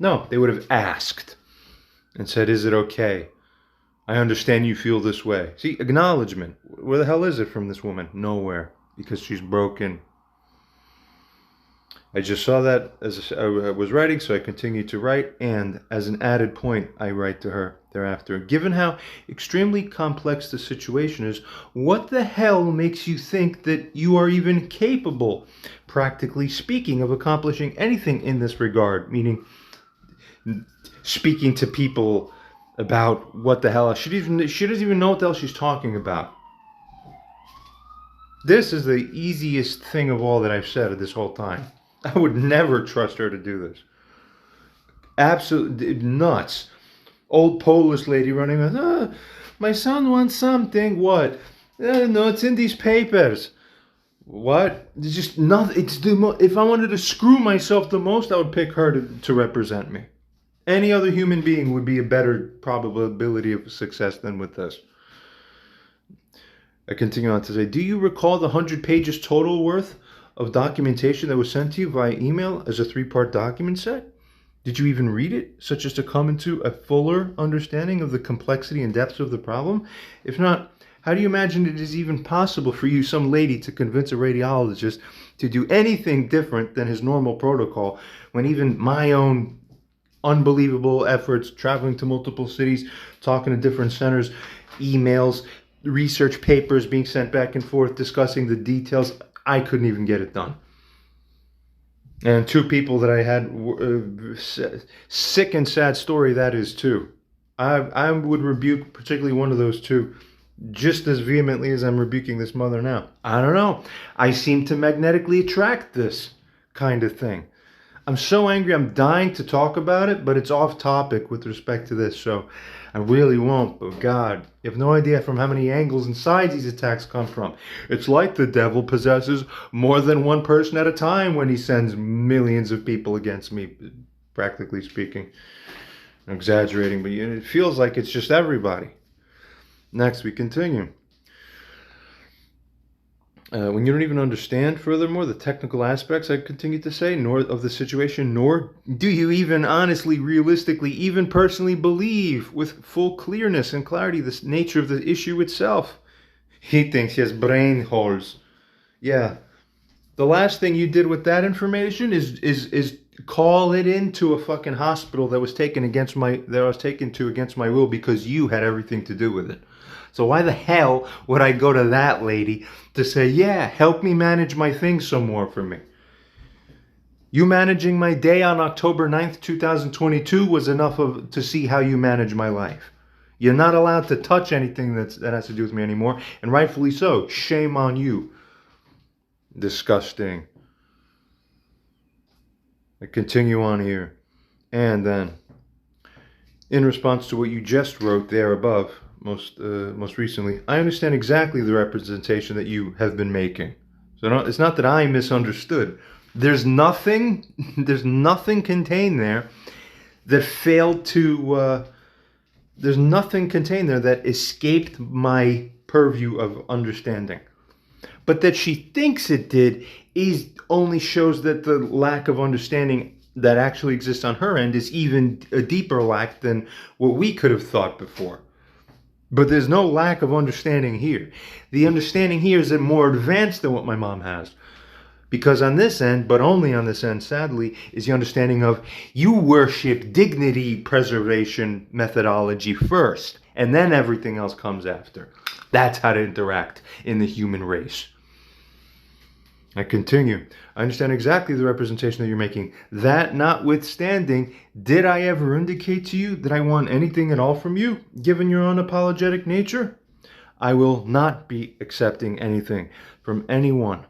S1: No, they would have asked and said, is it okay? I understand you feel this way. See, acknowledgement. Where the hell is it from this woman? Nowhere, because she's broken. I just saw that as I was writing, so I continued to write, and as an added point, I write to her, thereafter. Given how extremely complex the situation is, what the hell makes you think that you are even capable, practically speaking, of accomplishing anything in this regard? Meaning, speaking to people about what the hell she doesn't even know what the hell she's talking about. This is the easiest thing of all that I've said this whole time. I would never trust her to do this. Absolutely nuts. Old Polish lady running around, my son wants something. What? No, it's in these papers. What? It's just nothing. It's if I wanted to screw myself the most, I would pick her to represent me. Any other human being would be a better probability of success than with this. I continue on to say, do you recall the 100 pages total worth of documentation that was sent to you via email as a 3-part document set? Did you even read it, such as to come into a fuller understanding of the complexity and depths of the problem? If not, how do you imagine it is even possible for you, some lady, to convince a radiologist to do anything different than his normal protocol, when even my own unbelievable efforts, traveling to multiple cities, talking to different centers, emails, research papers being sent back and forth, discussing the details, I couldn't even get it done. And 2 people that I had, sick and sad story that is too. I would rebuke particularly one of those 2 just as vehemently as I'm rebuking this mother now. I don't know. I seem to magnetically attract this kind of thing. I'm so angry, I'm dying to talk about it, but it's off topic with respect to this, so I really won't. But God, you have no idea from how many angles and sides these attacks come from. It's like the devil possesses more than one person at a time when he sends millions of people against me, practically speaking. I'm exaggerating, but it feels like it's just everybody. Next, we continue. When you don't even understand, furthermore, the technical aspects, I continue to say, nor of the situation, nor do you even honestly, realistically, even personally believe with full clearness and clarity the nature of the issue itself. He thinks he has brain holes. Yeah. The last thing you did with that information is call it into a fucking hospital that was taken against my will because you had everything to do with it. So why the hell would I go to that lady to say, yeah, help me manage my things some more for me? You managing my day on October 9th, 2022 was enough to see how you manage my life. You're not allowed to touch anything that has to do with me anymore, and rightfully so. Shame on you. Disgusting. I continue on here. And then, in response to what you just wrote there above, most recently, I understand exactly the representation that you have been making. So it's not that I misunderstood. There's nothing contained there that failed to. There's nothing contained there that escaped my purview of understanding. But that she thinks it did only shows that the lack of understanding that actually exists on her end is even a deeper lack than what we could have thought before. But there's no lack of understanding here. The understanding here is more advanced than what my mom has. Because on this end, but only on this end, sadly, is the understanding of you worship dignity preservation methodology first, and then everything else comes after. That's how to interact in the human race. I continue. I understand exactly the representation that you're making. That notwithstanding, did I ever indicate to you that I want anything at all from you, given your unapologetic nature? I will not be accepting anything from anyone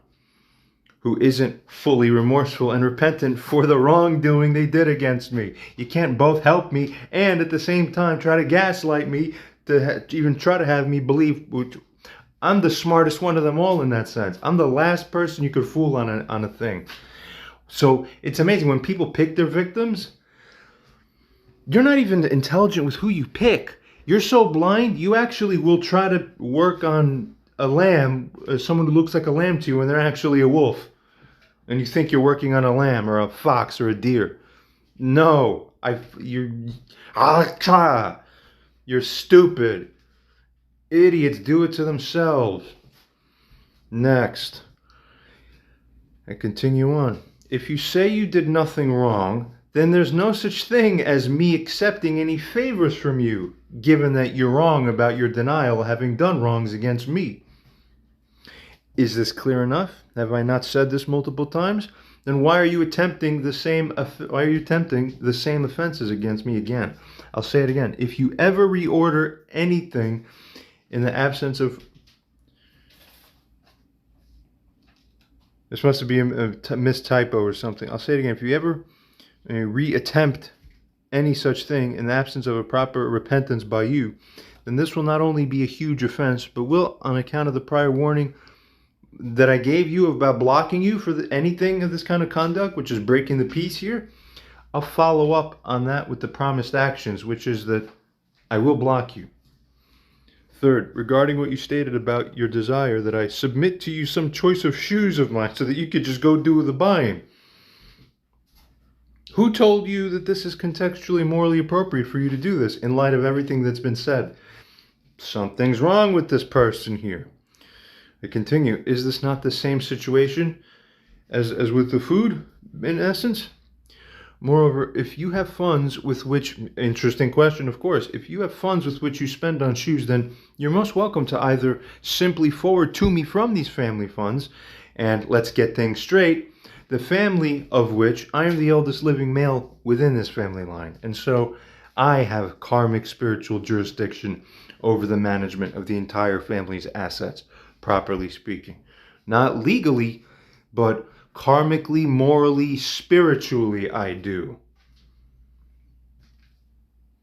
S1: who isn't fully remorseful and repentant for the wrongdoing they did against me. You can't both help me and at the same time try to gaslight me to even try to have me believe I'm the smartest one of them all in that sense. I'm the last person you could fool on a thing. So it's amazing when people pick their victims, you're not even intelligent with who you pick. You're so blind, you actually will try to work on a lamb, someone who looks like a lamb to you, and they're actually a wolf. And you think you're working on a lamb or a fox or a deer. No, you're stupid. Idiots do it to themselves. Next. I continue on. If you say you did nothing wrong, then there's no such thing as me accepting any favors from you, given that you're wrong about your denial having done wrongs against me. Is this clear enough? Have I not said this multiple times? Then why are you attempting the same offenses against me again? I'll say it again. If you ever reorder anything in the absence of... This must be a mistypo or something. I'll say it again. If you ever reattempt any such thing in the absence of a proper repentance by you, then this will not only be a huge offense, but will, on account of the prior warning that I gave you about blocking you for anything of this kind of conduct, which is breaking the peace here, I'll follow up on that with the promised actions, which is that I will block you. Third, regarding what you stated about your desire that I submit to you some choice of shoes of mine so that you could just go do the buying. Who told you that this is contextually morally appropriate for you to do this in light of everything that's been said? Something's wrong with this person here. I continue. Is this not the same situation as with the food, in essence? Moreover, if you have funds with which, interesting question, of course, if you have funds with which you spend on shoes, then you're most welcome to either simply forward to me from these family funds, and let's get things straight, the family of which I am the eldest living male within this family line. And so I have karmic spiritual jurisdiction over the management of the entire family's assets, properly speaking. Not legally, but karmically, morally, spiritually I do.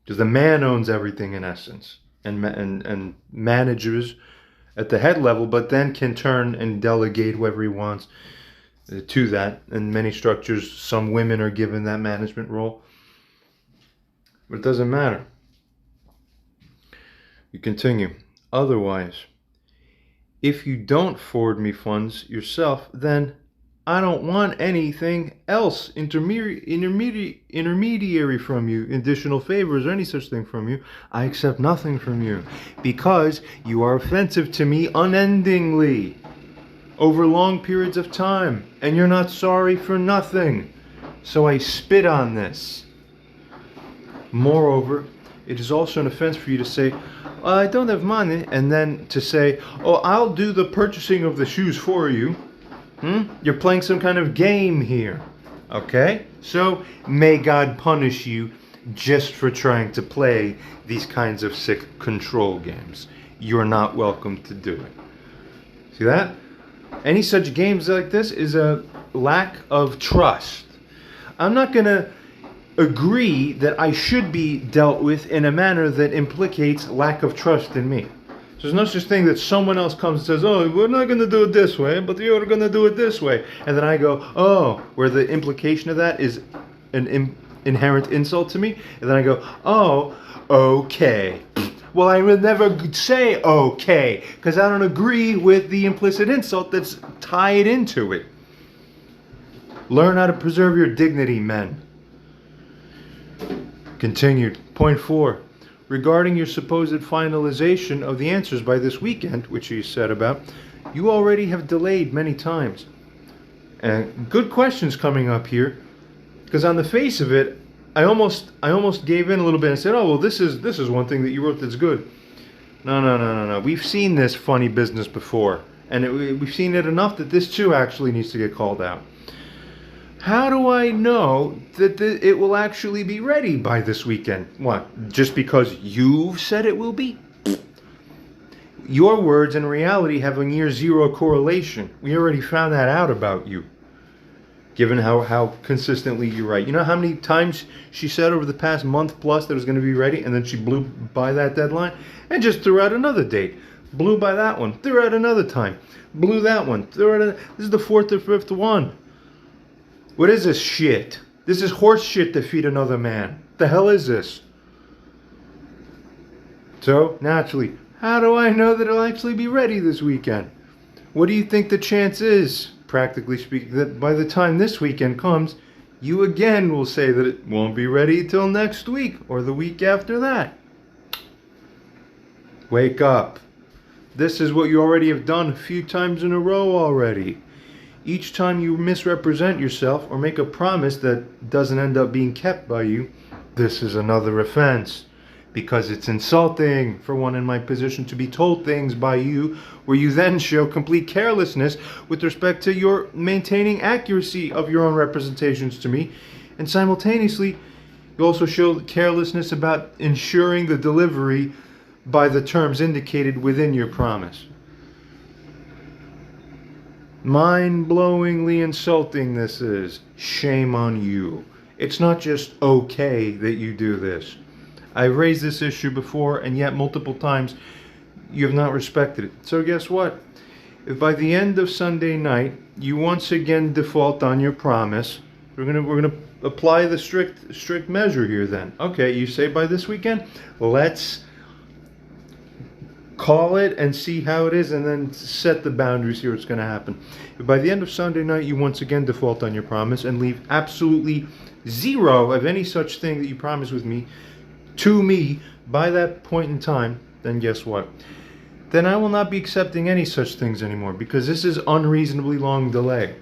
S1: Because the man owns everything in essence and manages at the head level, but then can turn and delegate whoever he wants to that. In many structures, some women are given that management role. But it doesn't matter. You continue. Otherwise, if you don't forward me funds yourself, then I don't want anything else, intermediary from you, additional favors or any such thing from you. I accept nothing from you because you are offensive to me unendingly over long periods of time, and you're not sorry for nothing. So I spit on this. Moreover, it is also an offense for you to say, I don't have money, and then to say, oh, I'll do the purchasing of the shoes for you. You're playing some kind of game here. Okay? So, may God punish you just for trying to play these kinds of sick control games. You're not welcome to do it. See that? Any such games like this is a lack of trust. I'm not going to agree that I should be dealt with in a manner that implicates lack of trust in me. So there's no such thing that someone else comes and says, oh, we're not going to do it this way, but you're going to do it this way. And then I go, oh, where the implication of that is an inherent insult to me. And then I go, oh, okay. Well, I would never say okay, because I don't agree with the implicit insult that's tied into it. Learn how to preserve your dignity, men. Continued. Point 4. Regarding your supposed finalization of the answers by this weekend, which you said about, you already have delayed many times. And good questions coming up here, because on the face of it, I almost gave in a little bit and said, oh, well, this is one thing that you wrote that's good. No. We've seen this funny business before, and we've seen it enough that this too actually needs to get called out. How do I know that it will actually be ready by this weekend? What, just because you've said it will be? Your words and reality have a near zero correlation. We already found that out about you, given how consistently you write. You know how many times she said over the past month plus that it was going to be ready, and then she blew by that deadline and just threw out another date. Blew by that one, threw out another time. Blew that one, threw out this is the 4th or 5th one. What is this shit? This is horse shit to feed another man. The hell is this? So, naturally, how do I know that it'll actually be ready this weekend? What do you think the chance is, practically speaking, that by the time this weekend comes, you again will say that it won't be ready till next week or the week after that? Wake up. This is what you already have done a few times in a row already. Each time you misrepresent yourself or make a promise that doesn't end up being kept by you, this is another offense. Because it's insulting for one in my position to be told things by you where you then show complete carelessness with respect to your maintaining accuracy of your own representations to me, and simultaneously you also show carelessness about ensuring the delivery by the terms indicated within your promise. Mind-blowingly insulting this is. Shame on you. It's not just okay that you do this. I've raised this issue before, and yet multiple times you have not respected it. So guess what? If by the end of Sunday night you once again default on your promise, we're gonna apply the strict measure here then. Okay, you say by this weekend, let's call it and see how it is, and then set the boundaries here. What's going to happen? If by the end of Sunday night you once again default on your promise and leave absolutely zero of any such thing that you promised with me to me by that point in time, then guess what? Then I will not be accepting any such things anymore, because this is unreasonably long delay.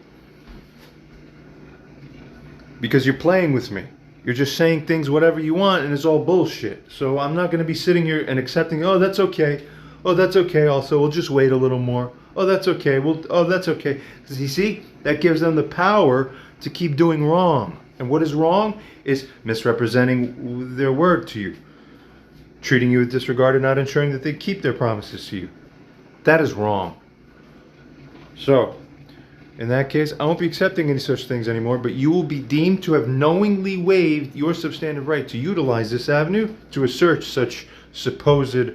S1: Because you're playing with me. You're just saying things whatever you want, and it's all bullshit. So I'm not going to be sitting here and accepting, oh, that's okay. Oh, that's okay also. We'll just wait a little more. Oh, that's okay. Oh, that's okay. Because you see, that gives them the power to keep doing wrong. And what is wrong is misrepresenting their word to you. Treating you with disregard and not ensuring that they keep their promises to you. That is wrong. So, in that case, I won't be accepting any such things anymore, but you will be deemed to have knowingly waived your substantive right to utilize this avenue to assert such supposed,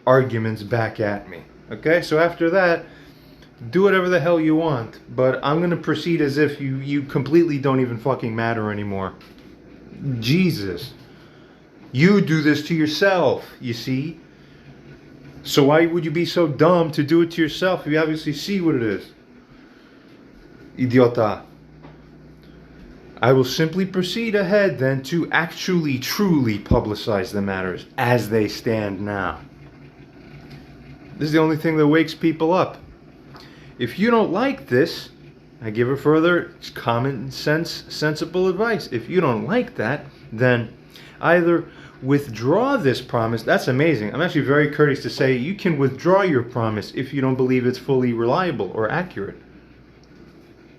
S1: arguments back at me. Okay? So after that, do whatever the hell you want, but I'm going to proceed as if you completely don't even fucking matter anymore. Jesus. You do this to yourself, you see? So why would you be so dumb to do it to yourself if you obviously see what it is? Idiota. I will simply proceed ahead then to actually, truly publicize the matters as they stand now. This is the only thing that wakes people up. If you don't like this, I give a further common sense, sensible advice. If you don't like that, then either withdraw this promise. That's amazing. I'm actually very courteous to say you can withdraw your promise if you don't believe it's fully reliable or accurate.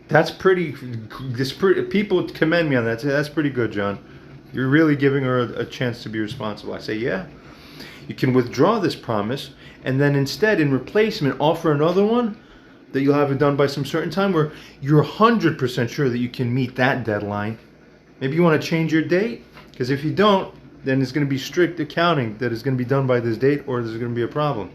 S1: That's pretty. People commend me on that. Say, that's pretty good, John. You're really giving her a chance to be responsible. I say, yeah. You can withdraw this promise and then instead, in replacement, offer another one that you'll have it done by some certain time where you're 100% sure that you can meet that deadline. Maybe you want to change your date, because if you don't, then it's going to be strict accounting that is going to be done by this date, or there's going to be a problem.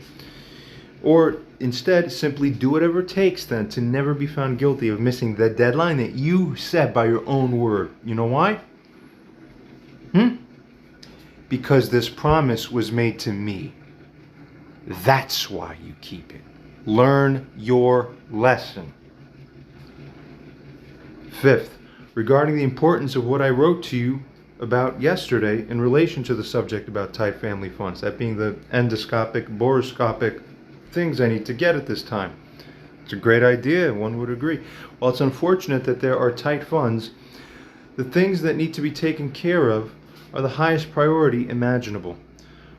S1: Or instead, simply do whatever it takes then to never be found guilty of missing the deadline that you set by your own word. You know why? Because this promise was made to me. That's why you keep it. Learn your lesson. Fifth, regarding the importance of what I wrote to you about yesterday in relation to the subject about tight family funds, that being the endoscopic, boroscopic things I need to get at this time. It's a great idea, one would agree. While it's unfortunate that there are tight funds, the things that need to be taken care of are the highest priority imaginable.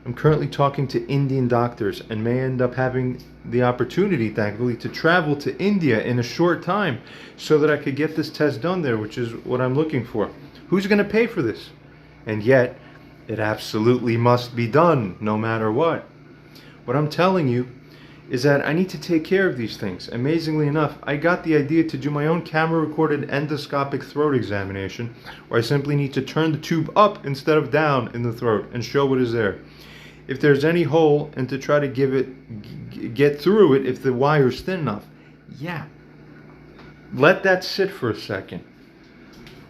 S1: I'm currently talking to Indian doctors and may end up having the opportunity, thankfully, to travel to India in a short time so that I could get this test done there, which is what I'm looking for. Who's going to pay for this? And yet, it absolutely must be done, no matter what. What I'm telling you is that I need to take care of these things. Amazingly enough, I got the idea to do my own camera-recorded endoscopic throat examination, where I simply need to turn the tube up instead of down in the throat and show what is there. If there's any hole, and to try to get through it if the wire's thin enough. Yeah. Let that sit for a second.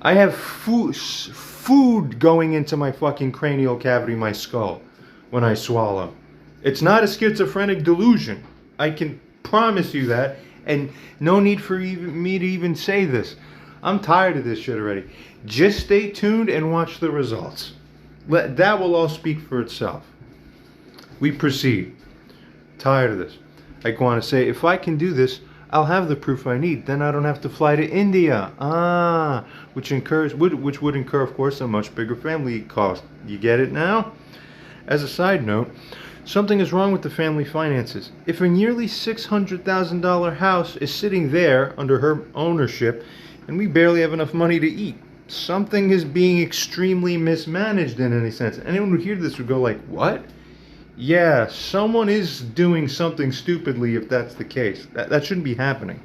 S1: I have food going into my fucking cranial cavity, my skull, when I swallow. It's not a schizophrenic delusion. I can promise you that, and no need for me to even say this. I'm tired of this shit already. Just stay tuned and watch the results. That will all speak for itself. We proceed. Tired of this. I want to say, if I can do this, I'll have the proof I need. Then I don't have to fly to India. Which would incur, of course, a much bigger family cost. You get it now? As a side note, something is wrong with the family finances. If a nearly $600,000 house is sitting there under her ownership, and we barely have enough money to eat, something is being extremely mismanaged in any sense. Anyone who hears this would go like, what? Yeah, someone is doing something stupidly if that's the case. That shouldn't be happening.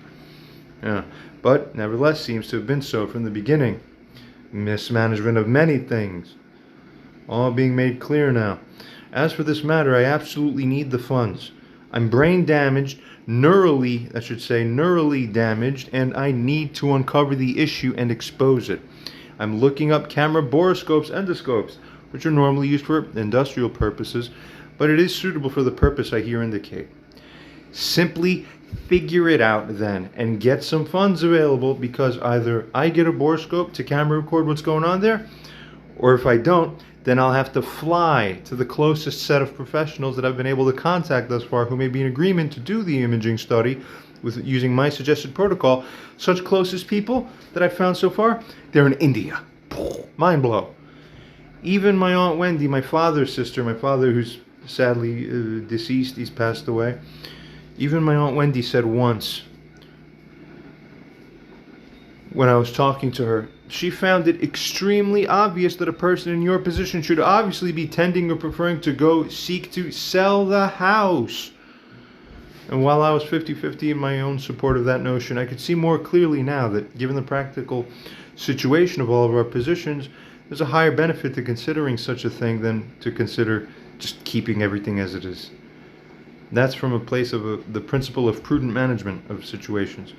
S1: Yeah, but nevertheless seems to have been so from the beginning. Mismanagement of many things. All being made clear now. As for this matter, I absolutely need the funds. I'm brain damaged, neurally damaged, and I need to uncover the issue and expose it. I'm looking up camera borescopes, endoscopes, which are normally used for industrial purposes, but it is suitable for the purpose I here indicate. Simply figure it out then and get some funds available, because either I get a borescope to camera record what's going on there, or if I don't, then I'll have to fly to the closest set of professionals that I've been able to contact thus far who may be in agreement to do the imaging study with using my suggested protocol. Such closest people that I've found so far, they're in India. Mind blow. Even my Aunt Wendy, my father's sister, my father who's sadly deceased, he's passed away. Even my Aunt Wendy said once, when I was talking to her, she found it extremely obvious that a person in your position should obviously be tending or preferring to go seek to sell the house. And while I was 50-50 in my own support of that notion, I could see more clearly now that, given the practical situation of all of our positions, there's a higher benefit to considering such a thing than to consider just keeping everything as it is. That's from a place of the principle of prudent management of situations.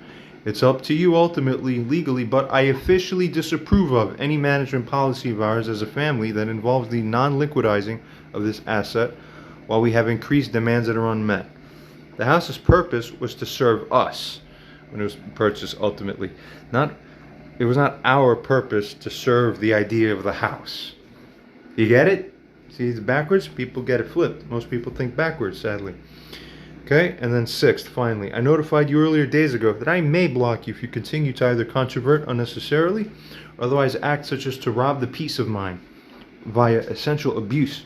S1: It's up to you ultimately, legally, but I officially disapprove of any management policy of ours as a family that involves the non-liquidizing of this asset while we have increased demands that are unmet. The house's purpose was to serve us when it was purchased ultimately. It was not our purpose to serve the idea of the house. You get it? See, it's backwards? People get it flipped. Most people think backwards, sadly. Okay, and then sixth, finally, I notified you earlier days ago that I may block you if you continue to either controvert unnecessarily or otherwise act such as to rob the peace of mind via essential abuse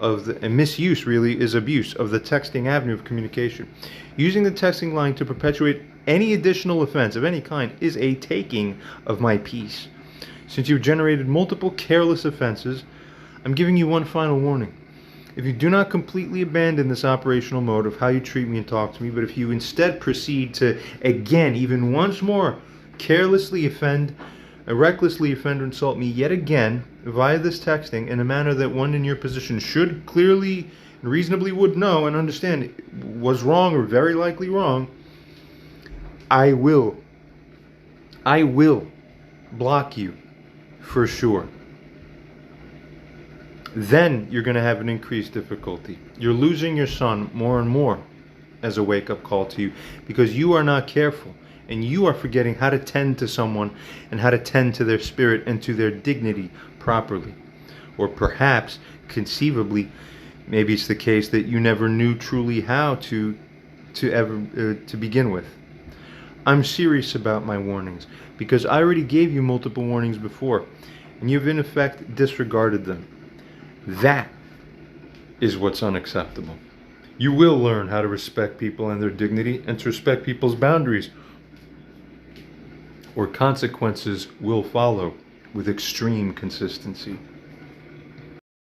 S1: and misuse really is abuse of the texting avenue of communication. Using the texting line to perpetuate any additional offense of any kind is a taking of my peace. Since you've generated multiple careless offenses, I'm giving you one final warning. If you do not completely abandon this operational mode of how you treat me and talk to me, but if you instead proceed to, again, even once more, carelessly offend, recklessly offend or insult me yet again via this texting in a manner that one in your position should clearly and reasonably would know and understand was wrong or very likely wrong, I will block you for sure. Then you're going to have an increased difficulty. You're losing your son more and more as a wake-up call to you because you are not careful and you are forgetting how to tend to someone and how to tend to their spirit and to their dignity properly. Or perhaps, conceivably, maybe it's the case that you never knew truly how to begin with. I'm serious about my warnings because I already gave you multiple warnings before and you've in effect disregarded them. That is what's unacceptable. You will learn how to respect people and their dignity and to respect people's boundaries, or consequences will follow with extreme consistency.